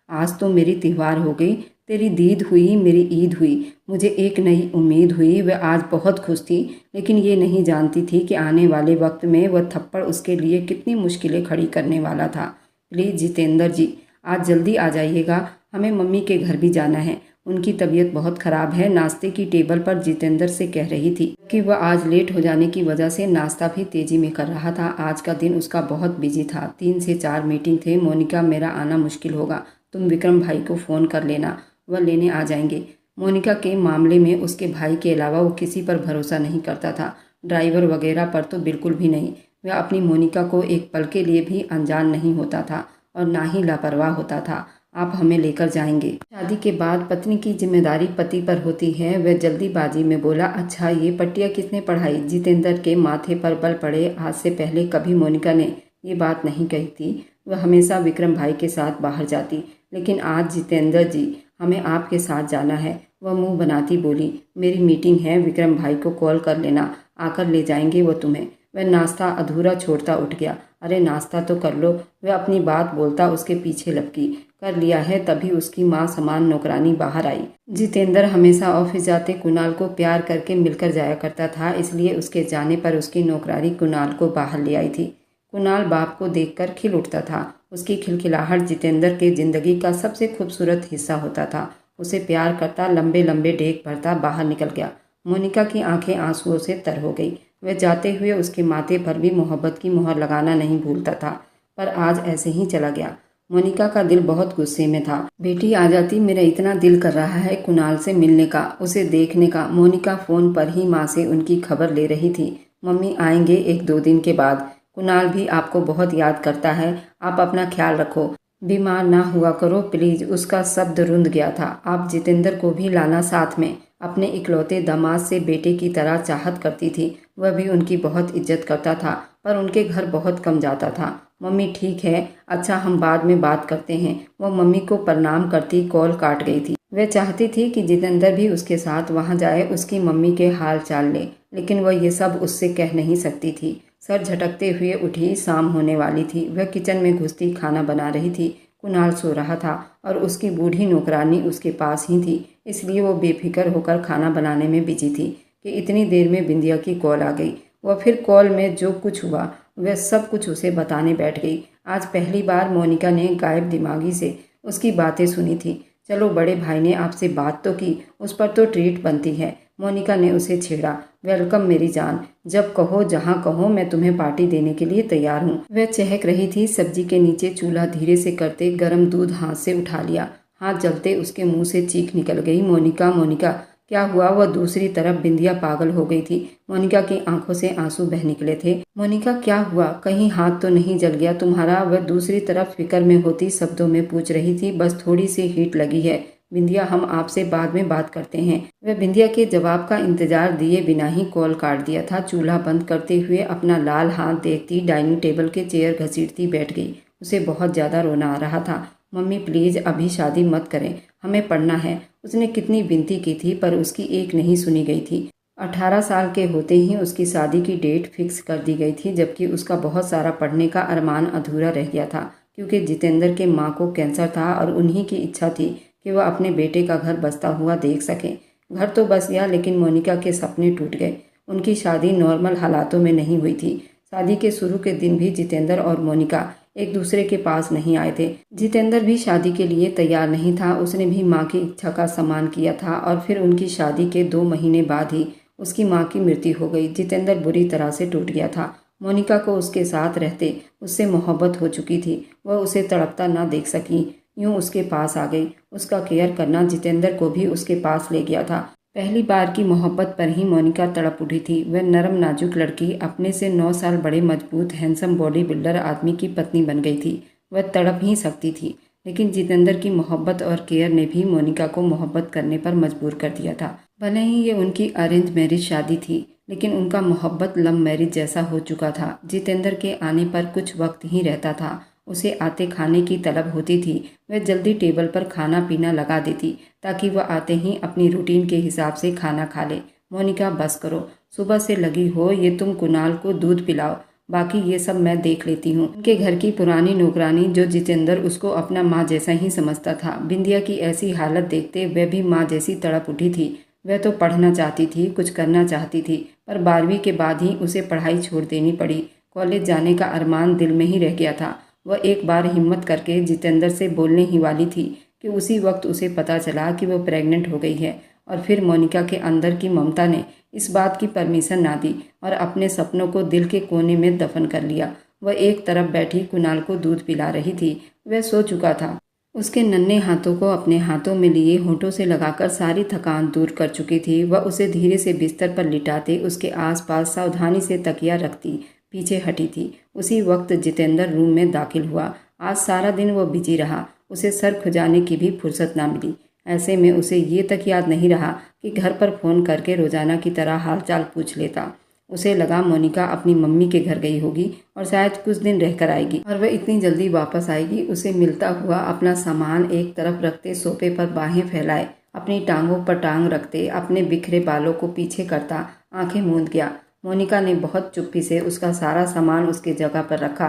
आज तो मेरी त्योहार हो गई, तेरी दीद हुई, मेरी ईद हुई, मुझे एक नई उम्मीद हुई। वह आज बहुत खुश थी, लेकिन ये नहीं जानती थी कि आने वाले वक्त में वह थप्पड़ उसके लिए कितनी मुश्किलें खड़ी करने वाला था। प्लीज़ जितेंद्र जी, आज जल्दी आ जाइएगा, हमें मम्मी के घर भी जाना है, उनकी तबीयत बहुत ख़राब है। नाश्ते की टेबल पर जितेंद्र से कह रही थी कि वह आज लेट हो जाने की वजह से नाश्ता भी तेज़ी में कर रहा था। आज का दिन उसका बहुत बिजी था, 3 से 4 मीटिंग थे। मोनिका, मेरा आना मुश्किल होगा, तुम विक्रम भाई को फ़ोन कर लेना, वह लेने आ जाएंगे। मोनिका के मामले में उसके भाई के अलावा वो किसी पर भरोसा नहीं करता था, ड्राइवर वगैरह पर तो बिल्कुल भी नहीं। वह अपनी मोनिका को एक पल के लिए भी अनजान नहीं होता था और ना ही लापरवाह होता था। आप हमें लेकर जाएंगे। शादी के बाद पत्नी की जिम्मेदारी पति पर होती है, वह जल्दीबाजी में बोला। अच्छा, ये पट्टियाँ किसने पढ़ाई? जितेंद्र के माथे पर बल पड़े। आज से पहले कभी मोनिका ने ये बात नहीं कही थी। वह हमेशा विक्रम भाई के साथ बाहर जाती, लेकिन आज जितेंद्र जी, हमें आपके साथ जाना है। वह मुंह बनाती बोली, मेरी मीटिंग है, विक्रम भाई को कॉल कर लेना, आकर ले जाएंगे वो तुम्हें। वह नाश्ता अधूरा छोड़ता उठ गया। अरे नाश्ता तो कर लो, वह अपनी बात बोलता उसके पीछे लपकी। कर लिया है। तभी उसकी माँ समान नौकरानी बाहर आई। जितेंद्र हमेशा ऑफिस जाते कुणाल को प्यार करके मिलकर जाया करता था, इसलिए उसके जाने पर उसकी नौकरानी कुणाल को बाहर ले आई थी। कुणाल बाप को देखकर खिल उठता था। उसकी खिलखिलाहट जितेंद्र के जिंदगी का सबसे खूबसूरत हिस्सा होता था। उसे प्यार करता, लंबे लंबे डेग भरता बाहर निकल गया। मोनिका की आंखें आंसुओं से तर हो गई। वह जाते हुए उसके माथे पर भी मोहब्बत की मोहर लगाना नहीं भूलता था, पर आज ऐसे ही चला गया। मोनिका का दिल बहुत गुस्से में था। बेटी आ जाती, मेरा इतना दिल कर रहा है कुणाल से मिलने का, उसे देखने का। मोनिका फ़ोन पर ही माँ से उनकी खबर ले रही थी। मम्मी आएंगे 1-2 दिन के बाद। कुणाल भी आपको बहुत याद करता है, आप अपना ख्याल रखो, बीमार ना हुआ करो प्लीज़। उसका शब्द रुंध गया था। आप जितेंद्र को भी लाना साथ में। अपने इकलौते दामाद से बेटे की तरह चाहत करती थी। वह भी उनकी बहुत इज्जत करता था, पर उनके घर बहुत कम जाता था। मम्मी ठीक है, अच्छा हम बाद में बात करते हैं। वह मम्मी को प्रणाम करती कॉल काट गई थी। वह चाहती थी कि जितेंद्र भी उसके साथ वहां जाए, उसकी मम्मी के हाल चाल ले, लेकिन वह ये सब उससे कह नहीं सकती थी। सर झटकते हुए उठी। शाम होने वाली थी। वह किचन में घुसती खाना बना रही थी। कुणाल सो रहा था और उसकी बूढ़ी नौकरानी उसके पास ही थी, इसलिए वो बेफिक्र होकर खाना बनाने में बिजी थी कि इतनी देर में बिंदिया की कॉल आ गई। वह फिर कॉल में जो कुछ हुआ वह सब कुछ उसे बताने बैठ गई। आज पहली बार मोनिका ने गायब दिमागी से उसकी बातें सुनी थी। चलो बड़े भाई ने आपसे बात तो की, उस पर तो ट्रीट बनती है। मोनिका ने उसे छेड़ा। वेलकम मेरी जान, जब कहो जहाँ कहो मैं तुम्हें पार्टी देने के लिए तैयार हूँ। वह चहक रही थी। सब्जी के नीचे चूल्हा धीरे से करते गर्म दूध हाथ से उठा लिया। हाथ जलते उसके मुंह से चीख निकल गई, मोनिका मोनिका। क्या हुआ? वह दूसरी तरफ बिंदिया पागल हो गई थी। मोनिका की आंखों से आंसू बह निकले थे। मोनिका क्या हुआ? कहीं हाथ तो नहीं जल गया तुम्हारा? वह दूसरी तरफ फिक्र में होती शब्दों में पूछ रही थी। बस थोड़ी सी हीट लगी है बिंदिया, हम आपसे बाद में बात करते हैं। वह बिंदिया के जवाब का इंतजार दिए बिना ही कॉल काट दिया था। चूल्हा बंद करते हुए अपना लाल हाथ देखती डाइनिंग टेबल के चेयर घसीटती बैठ गई। उसे बहुत ज्यादा रोना आ रहा था। मम्मी प्लीज अभी शादी मत करें, हमें पढ़ना है। उसने कितनी विनती की थी पर उसकी एक नहीं सुनी गई थी। 18 साल के होते ही उसकी शादी की डेट फिक्स कर दी गई थी, जबकि उसका बहुत सारा पढ़ने का अरमान अधूरा रह गया था, क्योंकि जितेंद्र के माँ को कैंसर था और उन्हीं की इच्छा थी कि वह अपने बेटे का घर बसता हुआ देख सके। घर तो बस गया, लेकिन मोनिका के सपने टूट गए। उनकी शादी नॉर्मल हालातों में नहीं हुई थी। शादी के शुरू के दिन भी जितेंद्र और मोनिका एक दूसरे के पास नहीं आए थे। जितेंद्र भी शादी के लिए तैयार नहीं था। उसने भी माँ की इच्छा का सम्मान किया था और फिर उनकी शादी के 2 महीने बाद ही उसकी माँ की मृत्यु हो गई। जितेंद्र बुरी तरह से टूट गया था। मोनिका को उसके साथ रहते उससे मोहब्बत हो चुकी थी। वह उसे तड़पता ना देख सकी, यूं उसके पास आ गई। उसका केयर करना जितेंद्र को भी उसके पास ले गया था। पहली बार की मोहब्बत पर ही मोनिका तड़प उठी थी। वह नरम नाजुक लड़की अपने से 9 साल बड़े मजबूत हैंडसम बॉडी बिल्डर आदमी की पत्नी बन गई थी। वह तड़प ही सकती थी, लेकिन जितेंद्र की मोहब्बत और केयर ने भी मोनिका को मोहब्बत करने पर मजबूर कर दिया था। भले ही ये उनकी अरेंज मैरिज शादी थी, लेकिन उनका मोहब्बत लव मैरिज जैसा हो चुका था। जितेंद्र के आने पर कुछ वक्त ही रहता था। उसे आते खाने की तलब होती थी। वह जल्दी टेबल पर खाना पीना लगा देती, ताकि वह आते ही अपनी रूटीन के हिसाब से खाना खा ले। मोनिका बस करो, सुबह से लगी हो, ये तुम कुणाल को दूध पिलाओ, बाकी ये सब मैं देख लेती हूँ। उनके घर की पुरानी नौकरानी, जो जितेंद्र उसको अपना माँ जैसा ही समझता था, बिंदिया की ऐसी हालत देखते वह भी माँ जैसी तड़प उठी थी। वह तो पढ़ना चाहती थी, कुछ करना चाहती थी, पर 12वीं के बाद ही उसे पढ़ाई छोड़ देनी पड़ी। कॉलेज जाने का अरमान दिल में ही रह गया था। वह एक बार हिम्मत करके जितेंद्र से बोलने ही वाली थी कि उसी वक्त उसे पता चला कि वह प्रेग्नेंट हो गई है। और फिर मोनिका के अंदर की ममता ने इस बात की परमिशन ना दी और अपने सपनों को दिल के कोने में दफन कर लिया। वह एक तरफ बैठी कुणाल को दूध पिला रही थी। वह सो चुका था। उसके नन्हे हाथों को अपने हाथों में लिए होठों से लगाकर सारी थकान दूर कर चुकी थी। वह उसे धीरे से बिस्तर पर लिटाते उसके आसपास सावधानी से तकिया रखती पीछे हटी थी। उसी वक्त जितेंद्र रूम में दाखिल हुआ। आज सारा दिन वो बिजी रहा। उसे सर खुजाने की भी फुर्सत ना मिली। ऐसे में उसे ये तक याद नहीं रहा कि घर पर फ़ोन करके रोजाना की तरह हालचाल पूछ लेता। उसे लगा मोनिका अपनी मम्मी के घर गई होगी और शायद कुछ दिन रहकर आएगी और वह इतनी जल्दी वापस आएगी। उसे मिलता हुआ अपना सामान एक तरफ रखते सोफे पर बाहें फैलाए, अपनी टांगों पर टांग रखते अपने बिखरे बालों को पीछे करता आंखें मूंद गया। मोनिका ने बहुत चुप्पी से उसका सारा सामान उसके जगह पर रखा।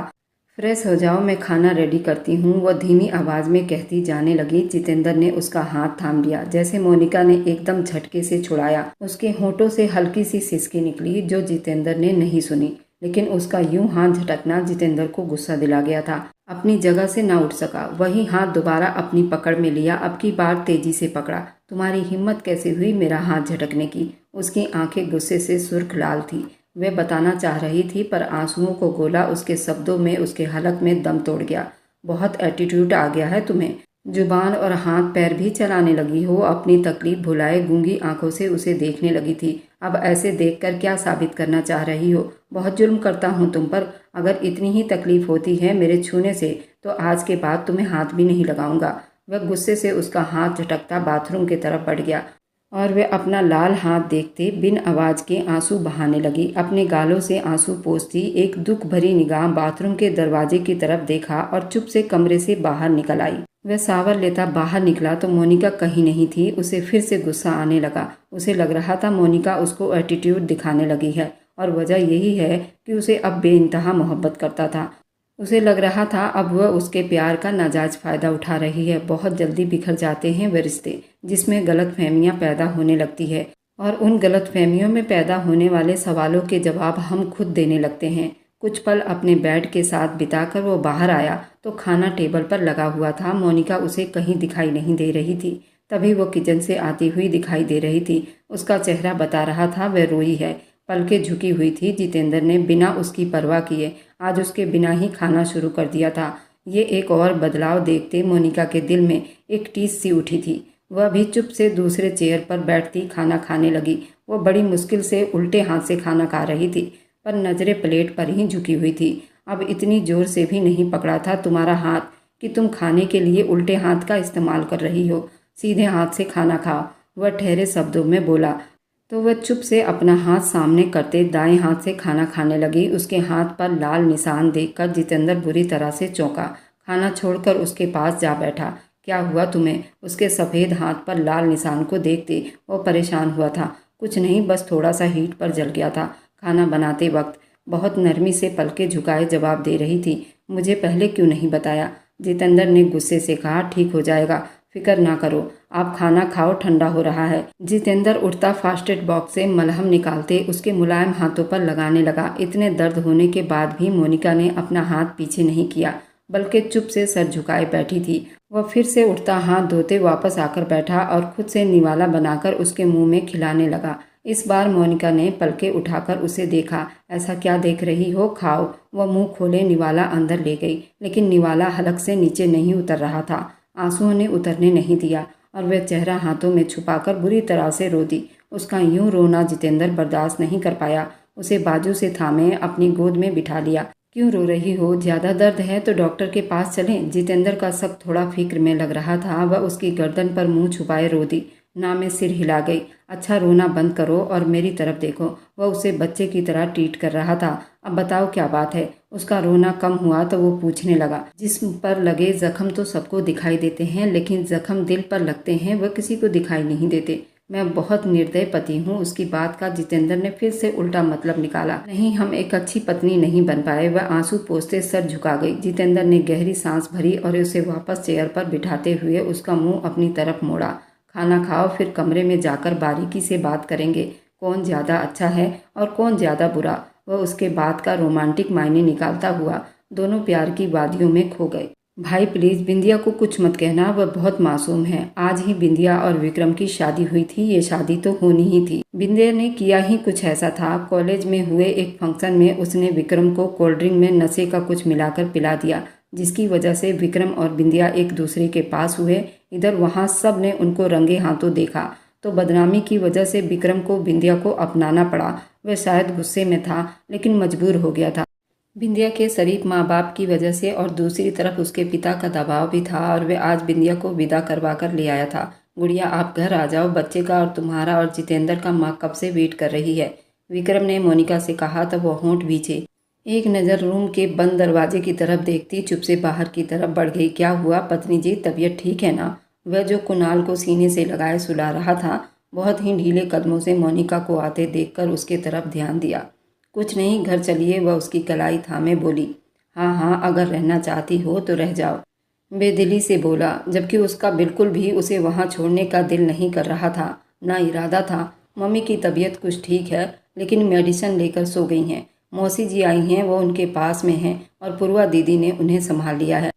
फ्रेश हो जाओ, मैं खाना रेडी करती हूँ, वह धीमी आवाज़ में कहती जाने लगी। जितेंद्र ने उसका हाथ थाम लिया, जैसे मोनिका ने एकदम झटके से छुड़ाया। उसके होठों से हल्की सी सिसकी निकली, जो जितेंद्र ने नहीं सुनी, लेकिन उसका यूं हाथ झटकना जितेंद्र को गुस्सा दिला गया था। अपनी जगह से ना उठ सका। वही हाथ दोबारा अपनी पकड़ में लिया, अब की बार तेजी से पकड़ा। तुम्हारी हिम्मत कैसे हुई मेरा हाथ झटकने की? उसकी आंखें गुस्से से सुर्ख लाल थी। वह बताना चाह रही थी, पर आंसुओं को गोला उसके शब्दों में उसके हलक में दम तोड़ गया। बहुत एटीट्यूड आ गया है तुम्हें। जुबान और हाथ पैर भी चलाने लगी हो। अपनी तकलीफ भुलाए गूंगी आंखों से उसे देखने लगी थी। अब ऐसे देखकर क्या साबित करना चाह रही हो? बहुत जुल्म करता हूँ तुम पर। अगर इतनी ही तकलीफ होती है मेरे छूने से, तो आज के बाद तुम्हें हाथ भी नहीं लगाऊंगा। वह गुस्से से उसका हाथ झटकता बाथरूम की तरफ बढ़ गया और वे अपना लाल हाथ देखते बिन आवाज के आंसू बहाने लगी। अपने गालों से आंसू पोंछती एक दुख भरी निगाह बाथरूम के दरवाजे की तरफ देखा और चुप से कमरे से बाहर निकल आई। वह सावर लेता बाहर निकला तो मोनिका कहीं नहीं थी। उसे फिर से गुस्सा आने लगा। उसे लग रहा था मोनिका उसको एटीट्यूड दिखाने लगी है और वजह यही है कि उसे अब बेइंतहा मोहब्बत करता था। उसे लग रहा था अब वह उसके प्यार का नाजायज फ़ायदा उठा रही है। बहुत जल्दी बिखर जाते हैं वे रिश्ते जिसमें गलतफहमियां पैदा होने लगती है और उन गलतफहमियों में पैदा होने वाले सवालों के जवाब हम खुद देने लगते हैं। कुछ पल अपने बेड के साथ बिताकर वो बाहर आया तो खाना टेबल पर लगा हुआ था। मोनिका उसे कहीं दिखाई नहीं दे रही थी। तभी वो किचन से आती हुई दिखाई दे रही थी। उसका चेहरा बता रहा था वह रोई है। पलकें झुकी हुई थी। जितेंद्र ने बिना उसकी परवाह किए आज उसके बिना ही खाना शुरू कर दिया था। ये एक और बदलाव देखते मोनिका के दिल में एक टीस सी उठी थी। वह भी चुप से दूसरे चेयर पर बैठती खाना खाने लगी। वह बड़ी मुश्किल से उल्टे हाथ से खाना खा रही थी, पर नजरें प्लेट पर ही झुकी हुई थी। अब इतनी जोर से भी नहीं पकड़ा था तुम्हारा हाथ कि तुम खाने के लिए उल्टे हाथ का इस्तेमाल कर रही हो। सीधे हाथ से खाना खाओ, वह ठहरे शब्दों में बोला। तो वह चुप से अपना हाथ सामने करते दाएं हाथ से खाना खाने लगी। उसके हाथ पर लाल निशान देखकर जितेंद्र बुरी तरह से चौंका। खाना छोड़कर उसके पास जा बैठा। क्या हुआ तुम्हें? उसके सफ़ेद हाथ पर लाल निशान को देखते वो परेशान हुआ था। कुछ नहीं, बस थोड़ा सा हीट पर जल गया था। खाना बनाते वक्त बहुत नरमी से पलके झुकाए जवाब दे रही थी। मुझे पहले क्यों नहीं बताया? जितेंद्र ने गुस्से से कहा। ठीक हो जाएगा, फिक्र ना करो, आप खाना खाओ, ठंडा हो रहा है। जितेंद्र उठता फर्स्ट एड बॉक्स से मलहम निकालते उसके मुलायम हाथों पर लगाने लगा। इतने दर्द होने के बाद भी मोनिका ने अपना हाथ पीछे नहीं किया, बल्कि चुप से सर झुकाए बैठी थी। वह फिर से उठता हाथ धोते वापस आकर बैठा और खुद से निवाला बनाकर उसके मुंह में खिलाने लगा। इस बार मोनिका ने पलके उठाकर उसे देखा। ऐसा क्या देख रही हो, खाओ। वह मुंह खोले निवाला अंदर ले गई, लेकिन निवाला हलक से नीचे नहीं उतर रहा था। आंसुओं ने उतरने नहीं दिया और वह चेहरा हाथों में छुपाकर बुरी तरह से रो दी। उसका यूं रोना जितेंद्र बर्दाश्त नहीं कर पाया। उसे बाजू से थामे अपनी गोद में बिठा लिया। क्यों रो रही हो? ज़्यादा दर्द है तो डॉक्टर के पास चलें? जितेंद्र का सब थोड़ा फिक्र में लग रहा था। वह उसकी गर्दन पर मुंह छुपाए रो दी। ना मैं सिर हिला गई। अच्छा, रोना बंद करो और मेरी तरफ देखो। वह उसे बच्चे की तरह ट्रीट कर रहा था। अब बताओ क्या बात है? उसका रोना कम हुआ तो वो पूछने लगा। जिस्म पर लगे जख्म तो सबको दिखाई देते हैं, लेकिन जख्म दिल पर लगते हैं वह किसी को दिखाई नहीं देते। मैं बहुत निर्दय पति हूँ। उसकी बात का जितेंद्र ने फिर से उल्टा मतलब निकाला। नहीं, हम एक अच्छी पत्नी नहीं बन पाए। वह आंसू पोंछते सर झुका गई। जितेंद्र ने गहरी सांस भरी और उसे वापस चेयर पर बिठाते हुए उसका मुंह अपनी तरफ मोड़ा। खाना खाओ, फिर कमरे में जाकर बारीकी से बात करेंगे, कौन ज़्यादा अच्छा है और कौन ज़्यादा बुरा। वह उसके बात का रोमांटिक मायने निकालता हुआ दोनों प्यार की वादियों में खो गए। भाई प्लीज़, बिंदिया को कुछ मत कहना, वह बहुत मासूम है। आज ही बिंदिया और विक्रम की शादी हुई थी। ये शादी तो होनी ही थी। बिंदिया ने किया ही कुछ ऐसा था। कॉलेज में हुए एक फंक्शन में उसने विक्रम को कोल्ड ड्रिंक में नशे का कुछ मिलाकर पिला दिया, जिसकी वजह से विक्रम और बिंदिया एक दूसरे के पास हुए। इधर वहाँ सब ने उनको रंगे हाथों देखा, तो बदनामी की वजह से विक्रम को बिंदिया को अपनाना पड़ा। वह शायद गुस्से में था, लेकिन मजबूर हो गया था। बिंदिया के शरीफ माँ बाप की वजह से, और दूसरी तरफ उसके पिता का दबाव भी था, और वे आज बिंदिया को विदा करवा कर ले आया था। गुड़िया, आप घर आ जाओ, बच्चे का और तुम्हारा और जितेंद्र का माँ कब से वेट कर रही है। विक्रम ने मोनिका से कहा तो वह होंठ भींचे। एक नज़र रूम के बंद दरवाजे की तरफ देखती चुप से बाहर की तरफ बढ़ गई। क्या हुआ पत्नी जी, तबीयत ठीक है ना? वह जो कुणाल को सीने से लगाए सुला रहा था, बहुत ही ढीले कदमों से मोनिका को आते देखकर उसके तरफ ध्यान दिया। कुछ नहीं, घर चलिए, वह उसकी कलाई थामे बोली। हाँ हाँ, अगर रहना चाहती हो तो रह जाओ, बेदिली से बोला, जबकि उसका बिल्कुल भी उसे वहाँ छोड़ने का दिल नहीं कर रहा था, ना इरादा था। मम्मी की तबीयत कुछ ठीक है, लेकिन मेडिसिन लेकर सो गई हैं। मौसी जी आई हैं, वो उनके पास में हैं, और पूर्वा दीदी ने उन्हें संभाल लिया है।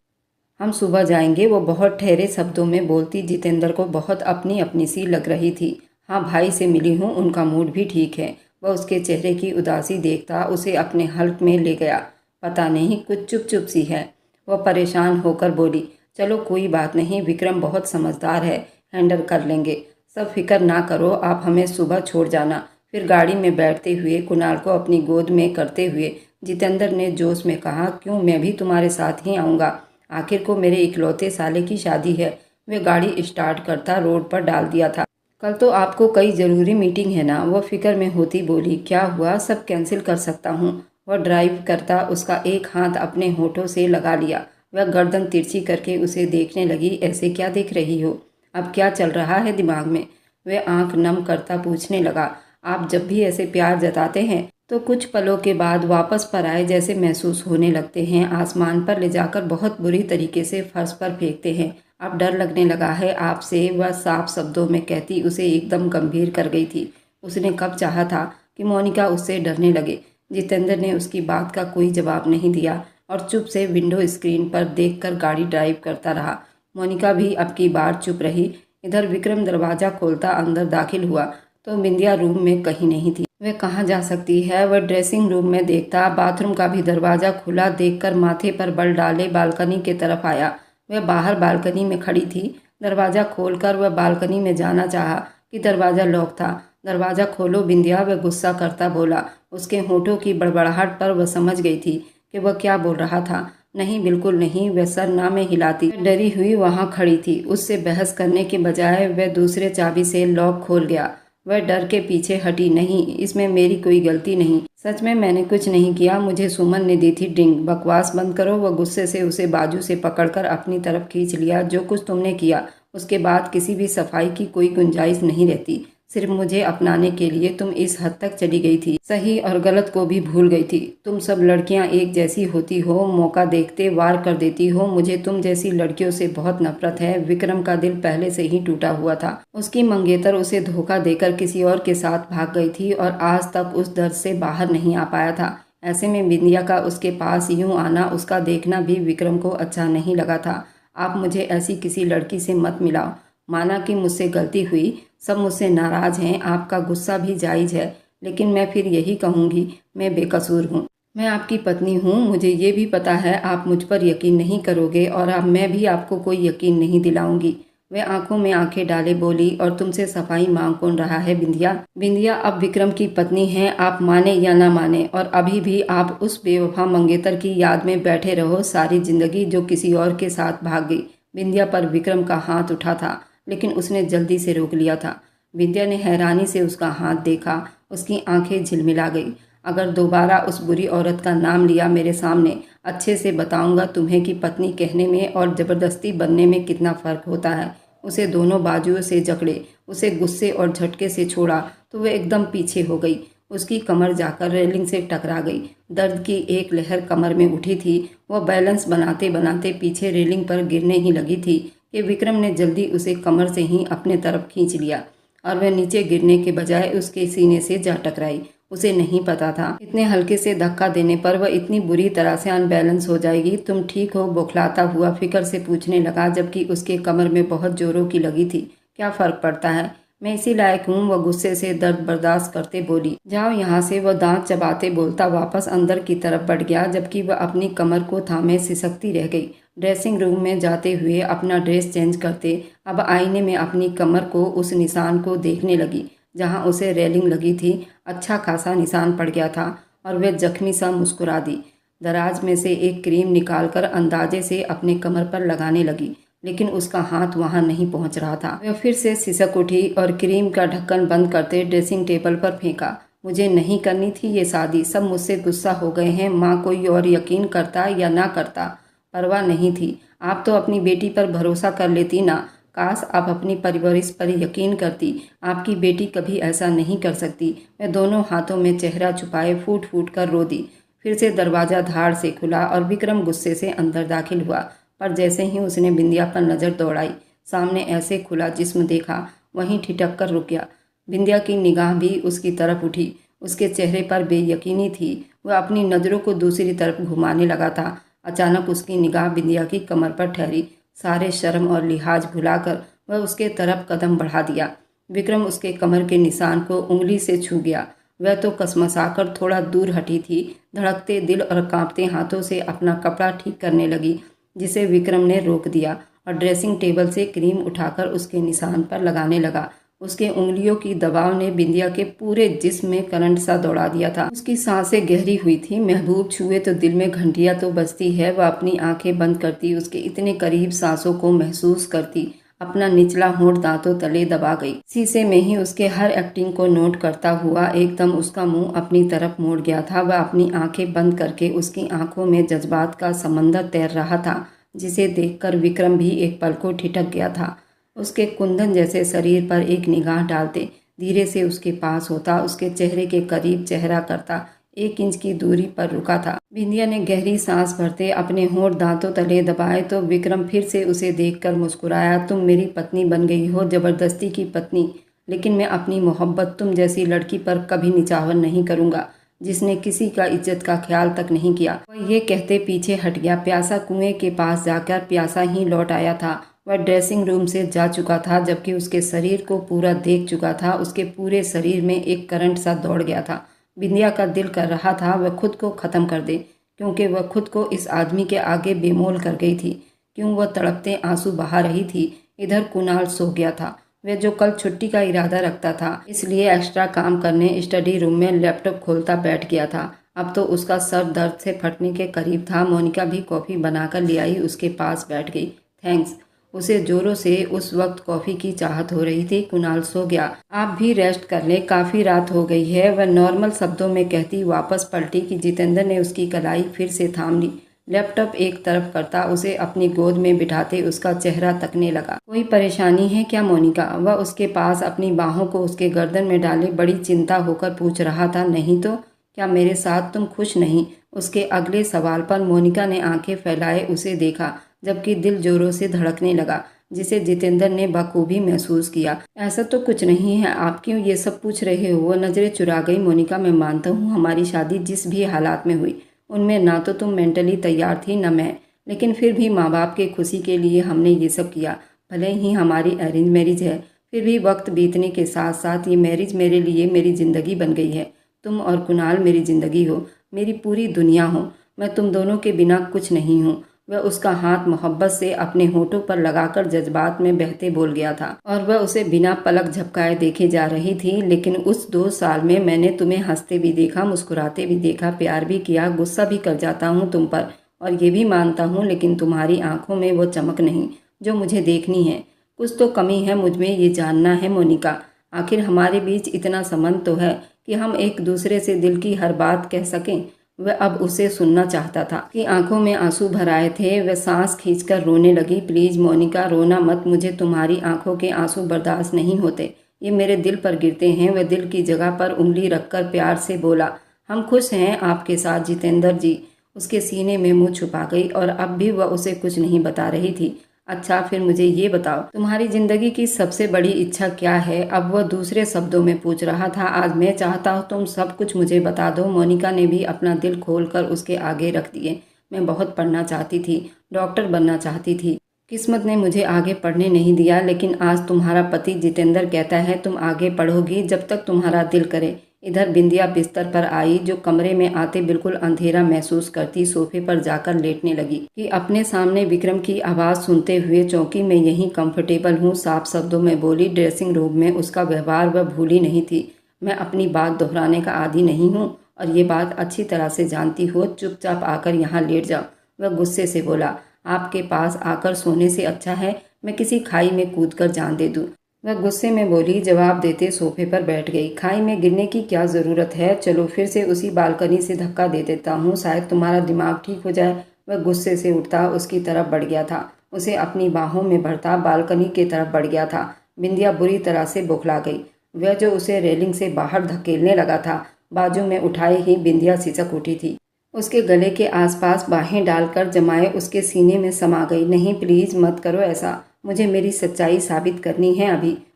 हम सुबह जाएंगे, वो बहुत ठहरे शब्दों में बोलती जितेंद्र को बहुत अपनी अपनी सी लग रही थी। हाँ, भाई से मिली हूँ, उनका मूड भी ठीक है। वह उसके चेहरे की उदासी देखता उसे अपने हल्क में ले गया। पता नहीं, कुछ चुप चुप सी है। वह परेशान होकर बोली, चलो कोई बात नहीं, विक्रम बहुत समझदार है, हैंडल कर लेंगे। सब फिक्र ना करो, आप हमें सुबह छोड़ जाना। फिर गाड़ी में बैठते हुए कुणाल को अपनी गोद में करते हुए जितेंद्र ने जोश में कहा, क्यों, मैं भी तुम्हारे साथ ही आऊँगा। आखिर को मेरे इकलौते साले की शादी है। वे गाड़ी स्टार्ट करता रोड पर डाल दिया था। कल तो आपको कई ज़रूरी मीटिंग है ना? वह फिक्र में होती बोली। क्या हुआ, सब कैंसिल कर सकता हूँ। वह ड्राइव करता उसका एक हाथ अपने होठों से लगा लिया। वह गर्दन तिरछी करके उसे देखने लगी। ऐसे क्या देख रही हो? अब क्या चल रहा है दिमाग में? वह आंख नम करता पूछने लगा। आप जब भी ऐसे प्यार जताते हैं तो कुछ पलों के बाद वापस पर आए जैसे महसूस होने लगते हैं। आसमान पर ले जाकर बहुत बुरी तरीके से फर्श पर फेंकते हैं। अब डर लगने लगा है आपसे, वह साफ शब्दों में कहती उसे एकदम गंभीर कर गई थी। उसने कब चाहा था कि मोनिका उससे डरने लगे। जितेंद्र ने उसकी बात का कोई जवाब नहीं दिया और चुप से विंडो स्क्रीन पर देखकर गाड़ी ड्राइव करता रहा। मोनिका भी अब की बार चुप रही। इधर विक्रम दरवाज़ा खोलता अंदर दाखिल हुआ तो बिंदिया रूम में कहीं नहीं थी। वह कहाँ जा सकती है? वह ड्रेसिंग रूम में देखता। बाथरूम का भी दरवाज़ा खुला देखकर माथे पर बल डाले बालकनी के तरफ आया। वह बाहर बालकनी में खड़ी थी। दरवाज़ा खोलकर वह बालकनी में जाना चाहा कि दरवाज़ा लॉक था। दरवाज़ा खोलो बिंदिया, वह गुस्सा करता बोला। उसके होठों की बड़बड़ाहट पर वह समझ गई थी कि वह क्या बोल रहा था। नहीं, बिल्कुल नहीं, वह सर ना में हिलाती डरी हुई वहाँ खड़ी थी। उससे बहस करने के बजाय वह दूसरे चाबी से लॉक खोल गया। वह डर के पीछे हटी। नहीं, इसमें मेरी कोई गलती नहीं, सच में मैंने कुछ नहीं किया, मुझे सुमन ने दी थी ड्रिंक। बकवास बंद करो। वह गुस्से से उसे बाजू से पकड़कर अपनी तरफ खींच लिया। जो कुछ तुमने किया उसके बाद किसी भी सफाई की कोई गुंजाइश नहीं रहती। सिर्फ मुझे अपनाने के लिए तुम इस हद तक चली गई थी, सही और गलत को भी भूल गई थी। तुम सब लड़कियां एक जैसी होती हो, मौका देखते वार कर देती हो। मुझे तुम जैसी लड़कियों से बहुत नफरत है। विक्रम का दिल पहले से ही टूटा हुआ था। उसकी मंगेतर उसे धोखा देकर किसी और के साथ भाग गई थी और आज तक उस दर्द से बाहर नहीं आ पाया था। ऐसे में बिंदिया का उसके पास यूं आना, उसका देखना भी विक्रम को अच्छा नहीं लगा था। आप मुझे ऐसी किसी लड़की से मत मिलाओ। माना कि मुझसे गलती हुई, सब मुझसे नाराज हैं, आपका गुस्सा भी जायज़ है, लेकिन मैं फिर यही कहूँगी, मैं बेकसूर हूँ। मैं आपकी पत्नी हूँ। मुझे ये भी पता है आप मुझ पर यकीन नहीं करोगे और अब मैं भी आपको कोई यकीन नहीं दिलाऊंगी। वह आंखों में आंखें डाले बोली, और तुमसे सफाई मांग कौन रहा है बिंदिया? बिंदिया अब विक्रम की पत्नी हैं, आप माने या ना माने, और अभी भी आप उस बेवफा मंगेतर की याद में बैठे रहो सारी जिंदगी, जो किसी और के साथ भाग गई। बिंदिया पर विक्रम का हाथ उठा था, लेकिन उसने जल्दी से रोक लिया था। विंध्या ने हैरानी से उसका हाथ देखा, उसकी आंखें झिलमिला गई। अगर दोबारा उस बुरी औरत का नाम लिया मेरे सामने, अच्छे से बताऊंगा तुम्हें कि पत्नी कहने में और ज़बरदस्ती बनने में कितना फ़र्क होता है। उसे दोनों बाजुओं से जकड़े, उसे गुस्से और झटके से छोड़ा तो वह एकदम पीछे हो गई। उसकी कमर जाकर रेलिंग से टकरा गई। दर्द की एक लहर कमर में उठी थी। वह बैलेंस बनाते बनाते पीछे रेलिंग पर गिरने ही लगी थी कि विक्रम ने जल्दी उसे कमर से ही अपने तरफ खींच लिया और वह नीचे गिरने के बजाय उसके सीने से जा टकराई। उसे नहीं पता था इतने हल्के से धक्का देने पर वह इतनी बुरी तरह से अनबैलेंस हो जाएगी। तुम ठीक हो? बौखलाता हुआ फिक्र से पूछने लगा, जबकि उसके कमर में बहुत जोरों की लगी थी। क्या फ़र्क पड़ता है, मैं इसी लायक हूँ। वह गुस्से से दर्द बर्दाश्त करते बोली। जाओ यहाँ से। वह दांत चबाते बोलता वापस अंदर की तरफ बढ़ गया, जबकि वह अपनी कमर को थामे सिसकती रह गई। ड्रेसिंग रूम में जाते हुए अपना ड्रेस चेंज करते अब आईने में अपनी कमर को, उस निशान को देखने लगी जहाँ उसे रेलिंग लगी थी। अच्छा खासा निशान पड़ गया था और वह जख्मी सा मुस्कुरा दी। दराज में से एक क्रीम निकालकर अंदाजे से अपने कमर पर लगाने लगी, लेकिन उसका हाथ वहां नहीं पहुंच रहा था। वह फिर से सिसक उठी और क्रीम का ढक्कन बंद करते ड्रेसिंग टेबल पर फेंका। मुझे नहीं करनी थी ये शादी। सब मुझसे गुस्सा हो गए हैं। माँ कोई और यकीन करता या ना करता परवाह नहीं थी। आप तो अपनी बेटी पर भरोसा कर लेती ना। काश आप अपनी परवरिश पर यकीन करती। आपकी बेटी कभी ऐसा नहीं कर सकती। मैं दोनों हाथों में चेहरा छुपाए फूट फूट कर रो दी। फिर से दरवाज़ा धाड़ से खुला और विक्रम गुस्से से अंदर दाखिल हुआ, पर जैसे ही उसने बिंदिया पर नज़र दौड़ाई, सामने ऐसे खुला जिस्म देखा, वहीं ठिठक कर रुक गया। बिंदिया की निगाह भी उसकी तरफ उठी। उसके चेहरे पर बेयकीनी थी। वह अपनी नज़रों को दूसरी तरफ घुमाने लगा था। अचानक उसकी निगाह बिंदिया की कमर पर ठहरी। सारे शर्म और लिहाज भुलाकर वह उसके तरफ कदम बढ़ा दिया। विक्रम उसके कमर के निशान को उंगली से छू गया। वह तो कसमसाकर थोड़ा दूर हटी थी। धड़कते दिल और कांपते हाथों से अपना कपड़ा ठीक करने लगी, जिसे विक्रम ने रोक दिया और ड्रेसिंग टेबल से क्रीम उठाकर उसके निशान पर लगाने लगा। उसके उंगलियों की दबाव ने बिंदिया के पूरे जिस्म में करंट सा दौड़ा दिया था। उसकी सांसें गहरी हुई थी। महबूब छुए तो दिल में घंटियां तो बजती है। वह अपनी आंखें बंद करती, उसके इतने करीब सांसों को महसूस करती। अपना निचला होंठ दांतों तले दबा गई। शीशे में ही उसके हर एक्टिंग को नोट करता हुआ एकदम उसका मुंह अपनी तरफ मोड़ गया था। वह अपनी आंखें बंद करके उसकी आंखों में जज्बात का समंदर तैर रहा था, जिसे देखकर विक्रम भी एक पल को ठिठक गया था। उसके कुंदन जैसे शरीर पर एक निगाह डालते धीरे से उसके पास होता, उसके चेहरे के करीब चेहरा करता 1 इंच की दूरी पर रुका था। बिंदिया ने गहरी सांस भरते अपने होंठ दांतों तले दबाए तो विक्रम फिर से उसे देखकर मुस्कुराया। तुम मेरी पत्नी बन गई हो, जबरदस्ती की पत्नी, लेकिन मैं अपनी मोहब्बत तुम जैसी लड़की पर कभी निछावर नहीं करूँगा, जिसने किसी का इज्जत का ख्याल तक नहीं किया। वह ये कहते पीछे हट गया। प्यासा कुएं के पास जाकर प्यासा ही लौट आया था। वह ड्रेसिंग रूम से जा चुका था, जबकि उसके शरीर को पूरा देख चुका था। उसके पूरे शरीर में एक करंट सा दौड़ गया था। बिंदिया का दिल कर रहा था वह खुद को ख़त्म कर दे, क्योंकि वह खुद को इस आदमी के आगे बेमोल कर गई थी। क्यों वह तड़पते आंसू बहा रही थी। इधर कुणाल सो गया था, वह जो कल छुट्टी का इरादा रखता था, इसलिए एक्स्ट्रा काम करने स्टडी रूम में लैपटॉप खोलता बैठ गया था। अब तो उसका सर दर्द से फटने के करीब था। मोनिका भी कॉफ़ी बनाकर ले आई, उसके पास बैठ गई। थैंक्स। उसे जोरों से उस वक्त कॉफ़ी की चाहत हो रही थी। कुणाल सो गया। आप भी रेस्ट कर लें, काफ़ी रात हो गई है, वह नॉर्मल शब्दों में कहती वापस पलटी कि जितेंद्र ने उसकी कलाई फिर से थाम ली। लैपटॉप एक तरफ करता उसे अपनी गोद में बिठाते उसका चेहरा तकने लगा। कोई परेशानी है क्या मोनिका? वह उसके पास अपनी बाहों को उसके गर्दन में डाले बड़ी चिंता होकर पूछ रहा था। नहीं तो क्या मेरे साथ तुम खुश नहीं? उसके अगले सवाल पर मोनिका ने आंखें फैलाए उसे देखा, जबकि दिल जोरों से धड़कने लगा, जिसे जितेंद्र ने बखूबी महसूस किया। ऐसा तो कुछ नहीं है, आप क्यों ये सब पूछ रहे हो? वो नज़रें चुरा गई। मोनिका, मैं मानता हूँ हमारी शादी जिस भी हालात में हुई उनमें ना तो तुम मेंटली तैयार थी न मैं, लेकिन फिर भी माँ बाप के खुशी के लिए हमने ये सब किया। भले ही हमारी अरेंज मैरिज है, फिर भी वक्त बीतने के साथ साथ ये मैरिज मेरे लिए मेरी ज़िंदगी बन गई है। तुम और कुणाल मेरी ज़िंदगी हो, मेरी पूरी दुनिया हो। मैं तुम दोनों के बिना कुछ नहीं हूँ। वह उसका हाथ मोहब्बत से अपने होठों पर लगाकर जज्बात में बहते बोल गया था, और वह उसे बिना पलक झपकाए देखे जा रही थी। लेकिन उस 2 साल में मैंने तुम्हें हंसते भी देखा, मुस्कुराते भी देखा, प्यार भी किया, गुस्सा भी कर जाता हूँ तुम पर, और ये भी मानता हूँ, लेकिन तुम्हारी आंखों में वो चमक नहीं जो मुझे देखनी है। कुछ तो कमी है मुझमें, ये जानना है मोनिका। आखिर हमारे बीच इतना संबंध तो है कि हम एक दूसरे से दिल की हर बात कह सकें। वह अब उसे सुनना चाहता था कि आंखों में आंसू भर आए थे। वह सांस खींचकर रोने लगी। प्लीज मोनिका, रोना मत, मुझे तुम्हारी आंखों के आंसू बर्दाश्त नहीं होते, ये मेरे दिल पर गिरते हैं। वह दिल की जगह पर उंगली रखकर प्यार से बोला। हम खुश हैं आपके साथ जितेंद्र जी। उसके सीने में मुंह छुपा गई और अब भी वह उसे कुछ नहीं बता रही थी। अच्छा, फिर मुझे ये बताओ, तुम्हारी जिंदगी की सबसे बड़ी इच्छा क्या है? अब वह दूसरे शब्दों में पूछ रहा था। आज मैं चाहता हूँ तुम सब कुछ मुझे बता दो। मोनिका ने भी अपना दिल खोलकर उसके आगे रख दिए। मैं बहुत पढ़ना चाहती थी, डॉक्टर बनना चाहती थी। किस्मत ने मुझे आगे पढ़ने नहीं दिया, लेकिन आज तुम्हारा पति जितेंद्र कहता है तुम आगे पढ़ोगी जब तक तुम्हारा दिल करे। इधर बिंदिया बिस्तर पर आई, जो कमरे में आते बिल्कुल अंधेरा महसूस करती सोफे पर जाकर लेटने लगी कि अपने सामने विक्रम की आवाज़ सुनते हुए चौंकी। मैं यहीं कंफर्टेबल हूँ, साफ शब्दों में बोली। ड्रेसिंग रूम में उसका व्यवहार वह भूली नहीं थी। मैं अपनी बात दोहराने का आदी नहीं हूँ और ये बात अच्छी तरह से जानती हो। चुपचाप आकर यहाँ लेट जाओ। वह गुस्से से बोला। आपके पास आकर सोने से अच्छा है मैं किसी खाई में कूद कर जान दे दूँ। वह गुस्से में बोली। जवाब देते सोफे पर बैठ गई। खाई में गिरने की क्या ज़रूरत है? चलो फिर से उसी बालकनी से धक्का दे देता हूँ, शायद तुम्हारा दिमाग ठीक हो जाए। वह गुस्से से उठता उसकी तरफ बढ़ गया था, उसे अपनी बाहों में भरता बालकनी की तरफ बढ़ गया था। बिंदिया बुरी तरह से बौखला गई। वह जो उसे रेलिंग से बाहर धकेलने लगा था, बाजू में उठाए ही बिंदिया सिसक उठी थी। उसके गले के आसपास बाहें डालकर जमाए उसके सीने में समा गई। नहीं, प्लीज़ मत करो ऐसा, मुझे मेरी सच्चाई साबित करनी है।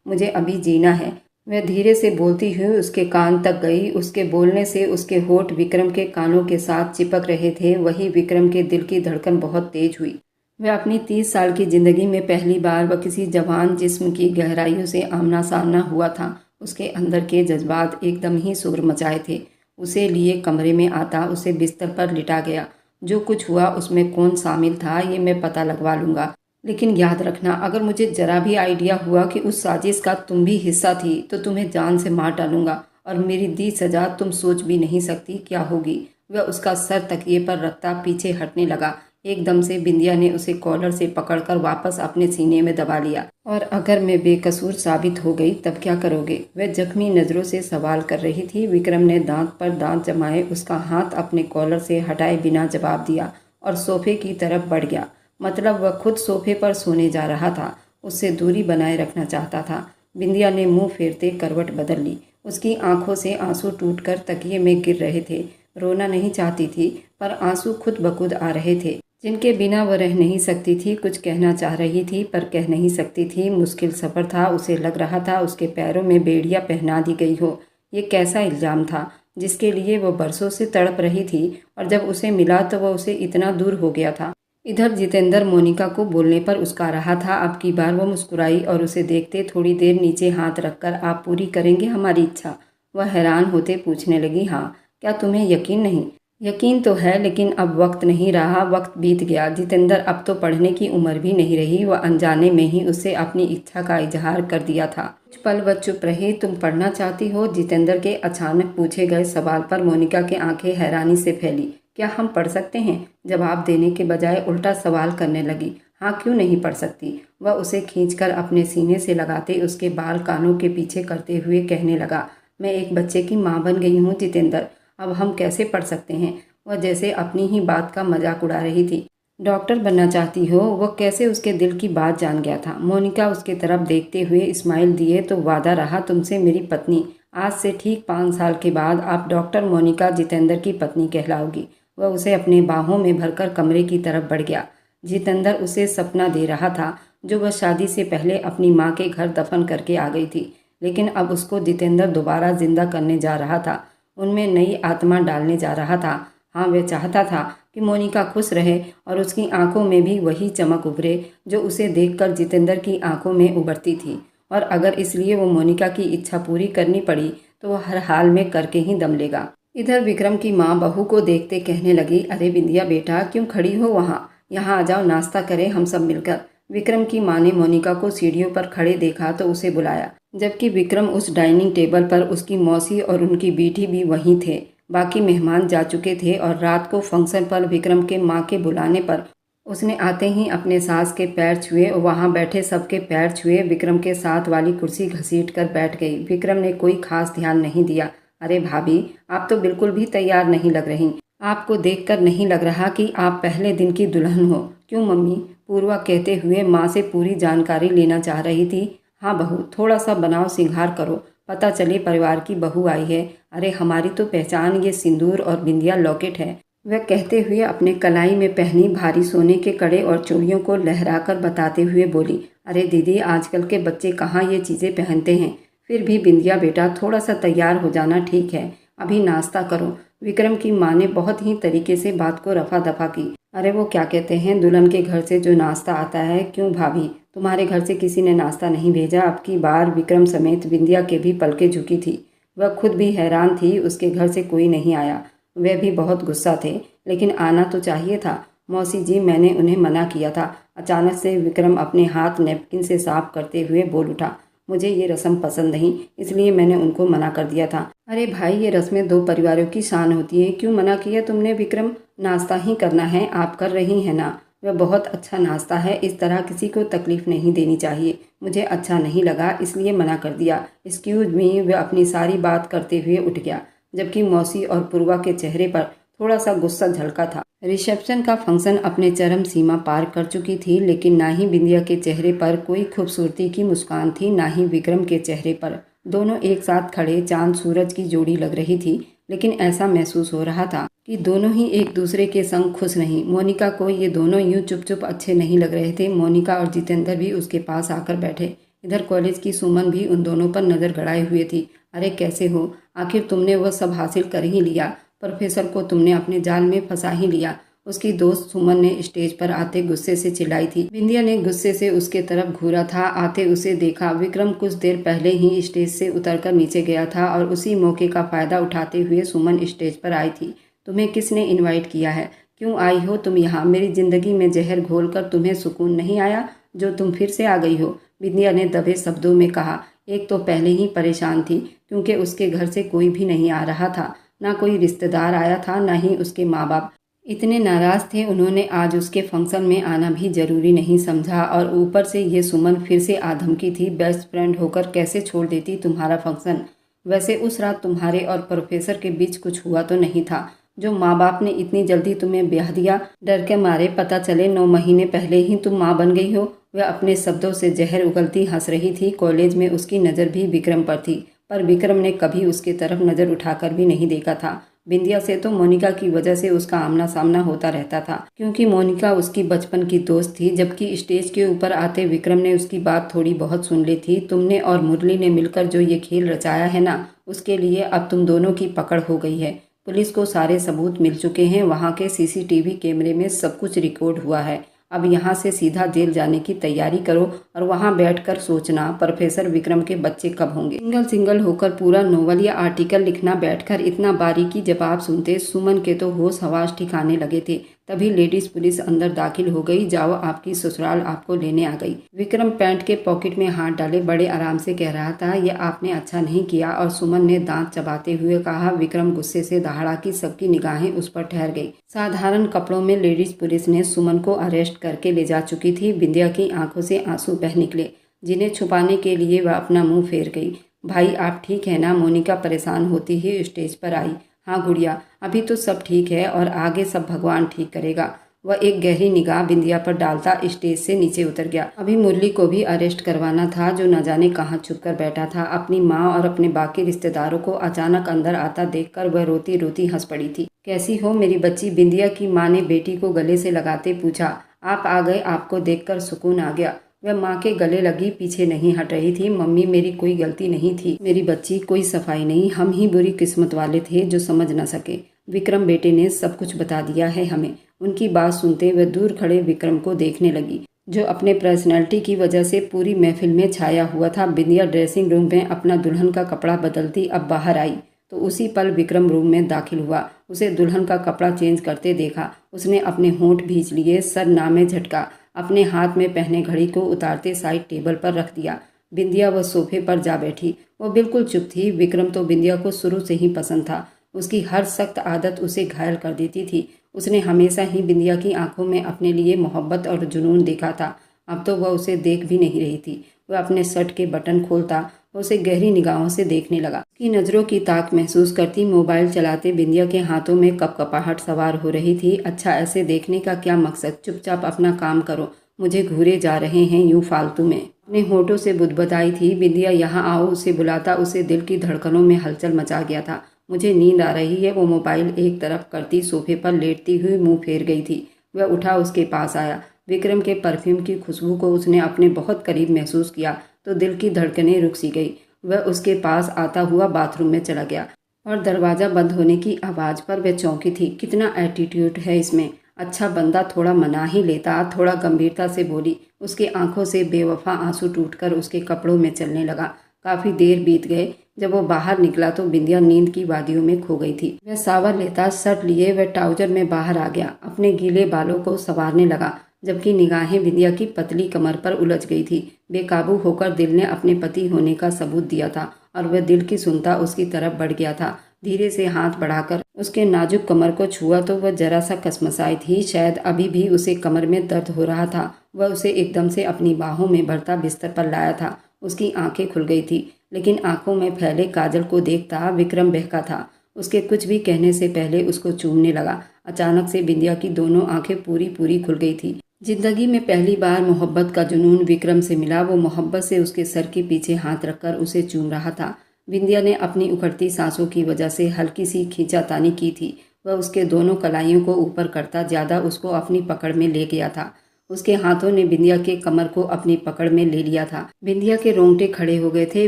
मुझे अभी जीना है। वह धीरे से बोलती हुई उसके कान तक गई। उसके बोलने से उसके होठ विक्रम के कानों के साथ चिपक रहे थे। वही विक्रम के दिल की धड़कन बहुत तेज हुई। वह अपनी 30 साल की जिंदगी में पहली बार वह किसी जवान जिस्म की गहराइयों से आमना सामना हुआ था। उसके अंदर के जज्बात एकदम ही शोर मचाए थे। उसे लिए कमरे में आता, उसे बिस्तर पर लिटा गया। जो कुछ हुआ उसमें कौन शामिल था ये मैं पता लगवा लूँगा, लेकिन याद रखना, अगर मुझे जरा भी आइडिया हुआ कि उस साजिश का तुम भी हिस्सा थी तो तुम्हें जान से मार डालूंगा, और मेरी दी सजा तुम सोच भी नहीं सकती क्या होगी। वह उसका सर तकिए पर रखता पीछे हटने लगा। एकदम से बिंदिया ने उसे कॉलर से पकड़कर वापस अपने सीने में दबा लिया। और अगर मैं बेकसूर साबित हो गई तब क्या करोगे? वह जख्मी नज़रों से सवाल कर रही थी। विक्रम ने दांत पर दांत जमाए उसका हाथ अपने कॉलर से हटाए बिना जवाब दिया और सोफे की तरफ बढ़ गया। मतलब वह खुद सोफे पर सोने जा रहा था, उससे दूरी बनाए रखना चाहता था। बिंदिया ने मुंह फेरते करवट बदल ली। उसकी आंखों से आंसू टूटकर तकिए में गिर रहे थे। रोना नहीं चाहती थी, पर आंसू खुद ब खुद आ रहे थे, जिनके बिना वह रह नहीं सकती थी। कुछ कहना चाह रही थी पर कह नहीं सकती थी। मुश्किल सफ़र था। उसे लग रहा था उसके पैरों में बेड़ियां पहना दी गई हो। ये कैसा इल्ज़ाम था जिसके लिए वो बरसों से तड़प रही थी, और जब उसे मिला तो वह उसे इतना दूर हो गया था। इधर जितेंद्र मोनिका को बोलने पर उसका रहा था। अब की बार वो मुस्कुराई और उसे देखते थोड़ी देर नीचे हाथ रखकर, आप पूरी करेंगे हमारी इच्छा? वह हैरान होते पूछने लगी। हाँ, क्या तुम्हें यकीन नहीं? यकीन तो है, लेकिन अब वक्त नहीं रहा, वक्त बीत गया। जितेंद्र अब तो पढ़ने की उम्र भी नहीं रही। वह अनजाने में ही उससे अपनी इच्छा का इजहार कर दिया था। कुछ पल वह चुप रही। तुम पढ़ना चाहती हो? जितेंद्र के अचानक पूछे गए सवाल पर मोनिका की आंखें हैरानी से फैली। क्या हम पढ़ सकते हैं? जवाब देने के बजाय उल्टा सवाल करने लगी। हाँ, क्यों नहीं पढ़ सकती? वह उसे खींचकर अपने सीने से लगाते उसके बाल कानों के पीछे करते हुए कहने लगा। मैं एक बच्चे की माँ बन गई हूँ जितेंद्र, अब हम कैसे पढ़ सकते हैं? वह जैसे अपनी ही बात का मजाक उड़ा रही थी। डॉक्टर बनना चाहती हो? वह कैसे उसके दिल की बात जान गया था। मोनिका उसके तरफ देखते हुए स्माइल दिए, तो वादा रहा तुमसे मेरी पत्नी। आज से ठीक 5 साल के बाद आप डॉक्टर मोनिका जितेंद्र की पत्नी कहलाओगी। वह उसे अपने बाहों में भरकर कमरे की तरफ बढ़ गया। जितेंद्र उसे सपना दे रहा था जो वह शादी से पहले अपनी माँ के घर दफन करके आ गई थी, लेकिन अब उसको जितेंद्र दोबारा जिंदा करने जा रहा था, उनमें नई आत्मा डालने जा रहा था। हाँ, वह चाहता था कि मोनिका खुश रहे और उसकी आंखों में भी वही चमक उभरे जो उसे देखकर जितेंद्र की आंखों में उभरती थी। और अगर इसलिए वो मोनिका की इच्छा पूरी करनी पड़ी तो वह हर हाल में करके ही दम लेगा। इधर विक्रम की माँ बहू को देखते कहने लगी, अरे बिंदिया बेटा, क्यों खड़ी हो वहाँ? यहाँ आ जाओ, नाश्ता करें हम सब मिलकर। विक्रम की माँ ने मोनिका को सीढ़ियों पर खड़े देखा तो उसे बुलाया, जबकि विक्रम उस डाइनिंग टेबल पर उसकी मौसी और उनकी बेटी भी वहीं थे। बाकी मेहमान जा चुके थे और रात को फंक्शन पर विक्रम के माँ के बुलाने पर उसने आते ही अपने सास के पैर छुए और वहाँ बैठे सबके पैर छुए। विक्रम के साथ वाली कुर्सी घसीट कर बैठ गई। विक्रम ने कोई खास ध्यान नहीं दिया। अरे भाभी, आप तो बिल्कुल भी तैयार नहीं लग रही। आपको देखकर नहीं लग रहा कि आप पहले दिन की दुल्हन हो। क्यों मम्मी? पूर्वा कहते हुए माँ से पूरी जानकारी लेना चाह रही थी। हाँ बहू, थोड़ा सा बनाव सिंगार करो, पता चले परिवार की बहू आई है। अरे हमारी तो पहचान ये सिंदूर और बिंदिया लॉकेट है। वह कहते हुए अपने कलाई में पहनी भारी सोने के कड़े और चूड़ियों को लहराकर बताते हुए बोली, अरे दीदी, आजकल के बच्चे कहाँ ये चीज़ें पहनते हैं। फिर भी बिंदिया बेटा, थोड़ा सा तैयार हो जाना ठीक है, अभी नाश्ता करो। विक्रम की माँ ने बहुत ही तरीके से बात को रफा दफा की। अरे वो क्या कहते हैं, दुल्हन के घर से जो नाश्ता आता है। क्यों भाभी, तुम्हारे घर से किसी ने नाश्ता नहीं भेजा? अब की बार विक्रम समेत बिंदिया के भी पलकें झुकी थी। वह खुद भी हैरान थी, उसके घर से कोई नहीं आया। वे भी बहुत गुस्सा थे, लेकिन आना तो चाहिए था। मौसी जी, मैंने उन्हें मना किया था। अचानक से विक्रम अपने हाथ नैपकिन से साफ करते हुए बोल उठा, मुझे ये रस्म पसंद नहीं, इसलिए मैंने उनको मना कर दिया था। अरे भाई, ये रस्में दो परिवारों की शान होती हैं, क्यों मना किया तुमने विक्रम? नाश्ता ही करना है, आप कर रही हैं ना। वह बहुत अच्छा नाश्ता है, इस तरह किसी को तकलीफ नहीं देनी चाहिए। मुझे अच्छा नहीं लगा, इसलिए मना कर दिया। Excuse me. वह अपनी सारी बात करते हुए उठ गया, जबकि मौसी और पूर्वा के चेहरे पर थोड़ा सा गुस्सा झलका था। रिसेप्शन का फंक्शन अपने चरम सीमा पार कर चुकी थी, लेकिन ना ही बिंदिया के चेहरे पर कोई खूबसूरती की मुस्कान थी, ना ही विक्रम के चेहरे पर। दोनों एक साथ खड़े चांद सूरज की जोड़ी लग रही थी, लेकिन ऐसा महसूस हो रहा था कि दोनों ही एक दूसरे के संग खुश नहीं। मोनिका को ये दोनों यूं चुप चुप अच्छे नहीं लग रहे थे। मोनिका और जितेंद्र भी उसके पास आकर बैठे। इधर कॉलेज की सुमन भी उन दोनों पर नजर गड़ाए हुए थी। अरे कैसे हो? आखिर तुमने वह सब हासिल कर ही लिया। प्रोफेसर को तुमने अपने जाल में फंसा ही लिया। उसकी दोस्त सुमन ने स्टेज पर आते गुस्से से चिल्लाई थी। बिंदिया ने गुस्से से उसके तरफ घूरा था। आते उसे देखा। विक्रम कुछ देर पहले ही स्टेज से उतरकर नीचे गया था और उसी मौके का फायदा उठाते हुए सुमन स्टेज पर आई थी। तुम्हें किसने इनवाइट किया है? क्यों आई हो तुम यहाँ? मेरी जिंदगी में जहर घोलकर तुम्हें सुकून नहीं आया जो तुम फिर से आ गई हो? बिंदिया ने दबे शब्दों में कहा। एक तो पहले ही परेशान थी क्योंकि उसके घर से कोई भी नहीं आ रहा था, ना कोई रिश्तेदार आया था, ना ही उसके माँ बाप। इतने नाराज थे, उन्होंने आज उसके फंक्शन में आना भी जरूरी नहीं समझा। और ऊपर से ये सुमन फिर से आधमकी थी। बेस्ट फ्रेंड होकर कैसे छोड़ देती तुम्हारा फंक्शन? वैसे उस रात तुम्हारे और प्रोफेसर के बीच कुछ हुआ तो नहीं था जो माँ बाप ने इतनी जल्दी तुम्हें ब्याह दिया? डर के मारे पता चले 9 महीने पहले ही तुम माँ बन गई हो। वह अपने शब्दों से जहर उगलती हंस रही थी। कॉलेज में उसकी नज़र भी विक्रम पर थी, पर विक्रम ने कभी उसके तरफ नज़र उठाकर भी नहीं देखा था। बिंदिया से तो मोनिका की वजह से उसका आमना सामना होता रहता था, क्योंकि मोनिका उसकी बचपन की दोस्त थी। जबकि स्टेज के ऊपर आते विक्रम ने उसकी बात थोड़ी बहुत सुन ली थी। तुमने और मुरली ने मिलकर जो ये खेल रचाया है ना, उसके लिए अब तुम दोनों की पकड़ हो गई है। पुलिस को सारे सबूत मिल चुके हैं। वहाँ के सीसीटीवी कैमरे में सब कुछ रिकॉर्ड हुआ है। अब यहाँ से सीधा जेल जाने की तैयारी करो और वहाँ बैठकर सोचना प्रोफेसर विक्रम के बच्चे कब होंगे। सिंगल सिंगल होकर पूरा नोवेल या आर्टिकल लिखना बैठकर इतना बारीकी जवाब सुनते सुमन के तो होश हवास ठिकाने लगे थे। तभी लेडीज पुलिस अंदर दाखिल हो गई। जाओ, आपकी ससुराल आपको लेने आ गई। विक्रम पैंट के पॉकेट में हाथ डाले बड़े आराम से कह रहा था, यह आपने अच्छा नहीं किया। और सुमन ने दांत चबाते हुए कहा। विक्रम गुस्से से दहाड़ा कि सबकी निगाहें उस पर ठहर गई। साधारण कपड़ों में लेडीज पुलिस ने सुमन को अरेस्ट करके ले जा चुकी थी। बिंदिया की आंखों से आंसू बह निकले, जिन्हें छुपाने के लिए वह अपना मुंह फेर गई। भाई आप ठीक है ना? मोनिका परेशान होती ही स्टेज पर आई। हाँ गुड़िया, अभी तो सब ठीक है और आगे सब भगवान ठीक करेगा। वह एक गहरी निगाह बिंदिया पर डालता स्टेज से नीचे उतर गया। अभी मुरली को भी अरेस्ट करवाना था, जो न जाने कहाँ छुप कर बैठा था। अपनी माँ और अपने बाकी रिश्तेदारों को अचानक अंदर आता देखकर वह रोती रोती हंस पड़ी थी। कैसी हो मेरी बच्ची? बिंदिया की माँ ने बेटी को गले से लगाते पूछा। आप आ गए, आपको देखकर सुकून आ गया। वह माँ के गले लगी पीछे नहीं हट रही थी। मम्मी, मेरी कोई गलती नहीं थी मेरी बच्ची, कोई सफाई नहीं। हम ही बुरी किस्मत वाले थे जो समझ न सके। विक्रम बेटे ने सब कुछ बता दिया है हमें। उनकी बात सुनते वह दूर खड़े विक्रम को देखने लगी, जो अपने पर्सनैलिटी की वजह से पूरी महफिल में छाया हुआ था। बिंदिया ड्रेसिंग रूम में अपना दुल्हन का कपड़ा बदलती अब बाहर आई तो उसी पल विक्रम रूम में दाखिल हुआ। उसे दुल्हन का कपड़ा चेंज करते देखा। उसने अपने होंठ भींच लिए, सर नामे झटका, अपने हाथ में पहने घड़ी को उतारते साइड टेबल पर रख दिया। बिंदिया वह सोफे पर जा बैठी। वो बिल्कुल चुप थी। विक्रम तो बिंदिया को शुरू से ही पसंद था। उसकी हर सख्त आदत उसे घायल कर देती थी। उसने हमेशा ही बिंदिया की आंखों में अपने लिए मोहब्बत और जुनून देखा था। अब तो वह उसे देख भी नहीं रही थी। वह अपने शर्ट के बटन खोलता और उसे गहरी निगाहों से देखने लगा। उसकी नज़रों की ताक महसूस करती मोबाइल चलाते बिंदिया के हाथों में कपकपाहट सवार हो रही थी। अच्छा, ऐसे देखने का क्या मकसद? चुपचाप अपना काम करो, मुझे घूरे जा रहे हैं यूं फालतू में। अपने होठों से बुदबुदाई थी बिंदिया। यहाँ आओ, उसे बुलाता उसे दिल की धड़कनों में हलचल मचा गया था। मुझे नींद आ रही है। वो मोबाइल एक तरफ करती सोफे पर लेटती हुई मुंह फेर गई थी। वह उठा उसके पास आया। विक्रम के परफ्यूम की खुशबू को उसने अपने बहुत करीब महसूस किया तो दिल की धड़कनें रुक सी गई। वह उसके पास आता हुआ बाथरूम में चला गया और दरवाज़ा बंद होने की आवाज़ पर वह चौंकी थी। कितना एटीट्यूड है इसमें। अच्छा बंदा थोड़ा मना ही लेता। थोड़ा गंभीरता से बोली। उसकी आंखों से बेवफा आंसू टूटकर उसके कपड़ों में चलने लगा। काफ़ी देर बीत गए। जब वो बाहर निकला तो बिंदिया नींद की वादियों में खो गई थी। वह सावर लेता, शर्ट लिए वह ट्राउजर में बाहर आ गया। अपने गीले बालों को संवारने लगा, जबकि निगाहें बिंदिया की पतली कमर पर उलझ गई थी। बेकाबू होकर दिल ने अपने पति होने का सबूत दिया था और वह दिल की सुनता उसकी तरफ बढ़ गया था। धीरे से हाथ बढ़ाकर उसके नाजुक कमर को छुआ तो वह जरा सा कसमसाई थी। शायद अभी भी उसे कमर में दर्द हो रहा था। वह उसे एकदम से अपनी बाहों में भरता बिस्तर पर लाया था। उसकी आंखें खुल गई थी, लेकिन आंखों में फैले काजल को देखता विक्रम बहका था। उसके कुछ भी कहने से पहले उसको चूमने लगा। अचानक से बिंदिया की दोनों आंखें पूरी पूरी खुल गई थी। जिंदगी में पहली बार मोहब्बत का जुनून विक्रम से मिला। वो मोहब्बत से उसके सर के पीछे हाथ रखकर उसे चूम रहा था। बिंदिया ने अपनी उखड़ती सांसों की वजह से हल्की सी खींचातानी की थी। वह उसके दोनों कलाइयों को ऊपर करता ज्यादा उसको अपनी पकड़ में ले गया था। उसके हाथों ने बिंदिया के कमर को अपनी पकड़ में ले लिया था। बिंदिया के रोंगटे खड़े हो गए थे।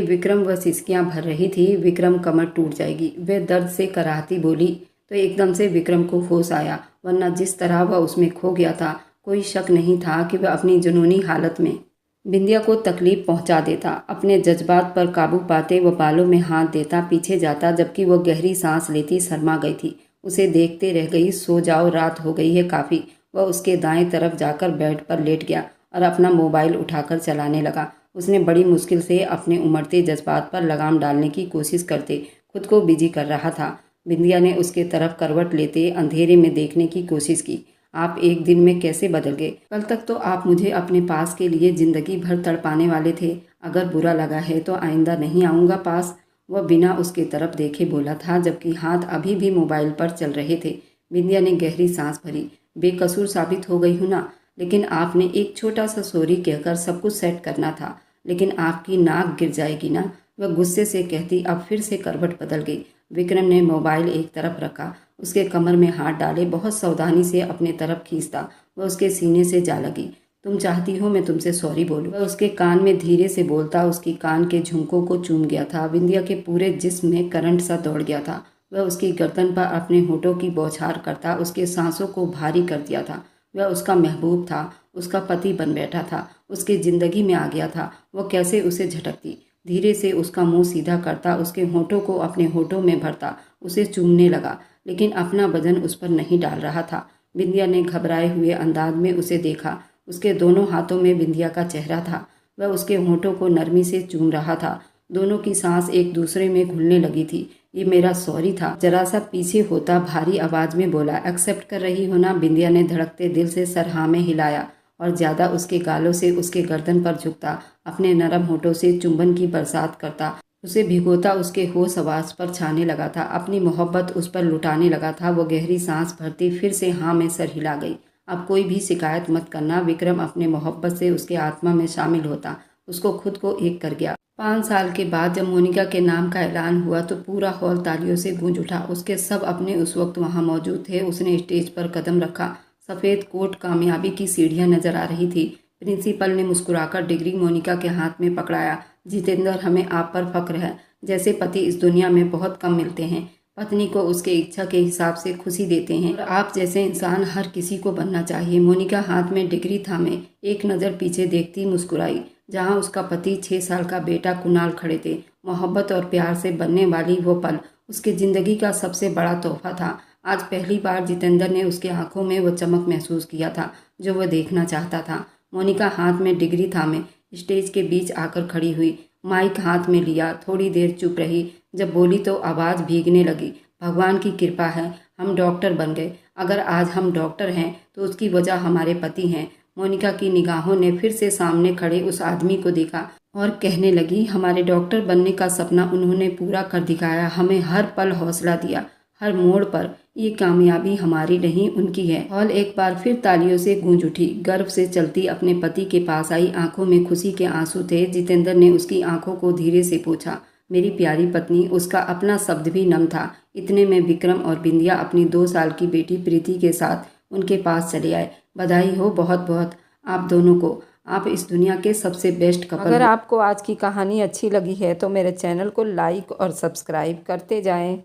विक्रम वह सिसकियां भर रही थी। विक्रम, कमर टूट जाएगी, वह दर्द से कराहती बोली तो एकदम से विक्रम को होश आया, वरना जिस तरह वह उसमें खो गया था कोई शक नहीं था कि वह अपनी जुनूनी हालत में बिंदिया को तकलीफ पहुंचा देता। अपने जज्बात पर काबू पाते वह बालों में हाथ देता, पीछे जाता, जबकि वह गहरी सांस लेती शर्मा गई थी। उसे देखते रह गई। सो जाओ, रात हो गई है काफ़ी। वह उसके दाएं तरफ जाकर बेड पर लेट गया और अपना मोबाइल उठाकर चलाने लगा। उसने बड़ी मुश्किल से अपने उमड़ते जज्बात पर लगाम डालने की कोशिश करते खुद को बिजी कर रहा था। बिंदिया ने उसके तरफ करवट लेते अंधेरे में देखने की कोशिश की। आप एक दिन में कैसे बदल गए? कल तक तो आप मुझे अपने पास के लिए जिंदगी भर तड़पाने वाले थे। अगर बुरा लगा है तो आइंदा नहीं आऊँगा पास। वह बिना उसके तरफ देखे बोला था, जबकि हाथ अभी भी मोबाइल पर चल रहे थे। बिंदिया ने गहरी सांस भरी। बेकसूर साबित हो गई हूँ ना, लेकिन आपने एक छोटा सा सॉरी कहकर सब कुछ सेट करना था, लेकिन आपकी नाक गिर जाएगी ना। वह गुस्से से कहती अब फिर से करवट बदल गई। विक्रम ने मोबाइल एक तरफ रखा, उसके कमर में हाथ डाले बहुत सावधानी से अपने तरफ खींचता। वह उसके सीने से जा लगी। तुम चाहती हो मैं तुमसे सॉरी बोलूं? वह उसके कान में धीरे से बोलता उसकी कान के झुमकों को चूम गया था। बिंदिया के पूरे जिस्म में करंट सा दौड़ गया था। वह उसकी गर्दन पर अपने होठों की बौछार करता उसके सांसों को भारी कर दिया था। वह उसका महबूब था, उसका पति बन बैठा था, उसकी जिंदगी में आ गया था। वह कैसे उसे झटकती, धीरे से उसका मुंह सीधा करता, उसके होठों को अपने होठों में भरता, उसे चूमने लगा, लेकिन अपना वजन उस पर नहीं डाल रहा था। बिंदिया ने घबराए हुए अंदाज में उसे देखा। उसके दोनों हाथों में बिंदिया का चेहरा था। वह उसके होठों को नरमी से चूम रहा था। दोनों की सांस एक दूसरे में घुलने लगी थी। ये मेरा सॉरी था, जरा सा पीछे होता भारी आवाज में बोला। एक्सेप्ट कर रही हो ना? बिंदिया ने धड़कते दिल से सर हाँ में हिलाया और ज्यादा उसके गालों से उसके गर्दन पर झुकता, अपने नरम होठों से चुंबन की बरसात करता। उसे भिगोता उसके होश हवास पर छाने लगा था, अपनी मोहब्बत उस पर लुटाने लगा था। वो गहरी सांस भरती फिर से हाँ में सर हिला गई। अब कोई भी शिकायत मत करना। विक्रम अपने मोहब्बत से उसके आत्मा में शामिल होता, उसको खुद को एक कर गया। 5 साल के बाद जब मोनिका के नाम का ऐलान हुआ तो पूरा हॉल तालियों से गूंज उठा। उसके सब अपने उस वक्त वहां मौजूद थे। उसने स्टेज पर कदम रखा। सफ़ेद कोट कामयाबी की सीढ़ियां नजर आ रही थी। प्रिंसिपल ने मुस्कुराकर डिग्री मोनिका के हाथ में पकड़ाया। जितेंद्र, हमें आप पर फक्र है। जैसे पति इस दुनिया में बहुत कम मिलते हैं। पत्नी को उसके इच्छा के हिसाब से खुशी देते हैं और आप जैसे इंसान हर किसी को बनना चाहिए। मोनिका हाथ में डिग्री थामे एक नज़र पीछे देखती मुस्कुराई, जहाँ उसका पति 6 साल का बेटा कुणाल खड़े थे। मोहब्बत और प्यार से बनने वाली वो पल उसकी ज़िंदगी का सबसे बड़ा तोहफा था। आज पहली बार जितेंद्र ने उसकी आंखों में वो चमक महसूस किया था जो वह देखना चाहता था। मोनिका हाथ में डिग्री थामे स्टेज के बीच आकर खड़ी हुई, माइक हाथ में लिया। थोड़ी देर चुप रही, जब बोली तो आवाज़ भीगने लगी। भगवान की कृपा है, हम डॉक्टर बन गए। अगर आज हम डॉक्टर हैं तो उसकी वजह हमारे पति हैं। मोनिका की निगाहों ने फिर से सामने खड़े उस आदमी को देखा और कहने लगी, हमारे डॉक्टर बनने का सपना उन्होंने पूरा कर दिखाया। हमें हर पल हौसला दिया, हर मोड़ पर। ये कामयाबी हमारी नहीं, उनकी है। हॉल एक बार फिर तालियों से गूंज उठी। गर्व से चलती अपने पति के पास आई, आंखों में खुशी के आंसू थे। जितेंद्र ने उसकी आंखों को धीरे से पूछा, मेरी प्यारी पत्नी। उसका अपना शब्द भी नम था। इतने में विक्रम और बिंदिया अपनी 2 साल की बेटी प्रीति के साथ उनके पास चले आए। बधाई हो बहुत बहुत आप दोनों को, आप इस दुनिया के सबसे बेस्ट कपल। अगर आपको आज की कहानी अच्छी लगी है तो मेरे चैनल को लाइक और सब्सक्राइब करते जाएं।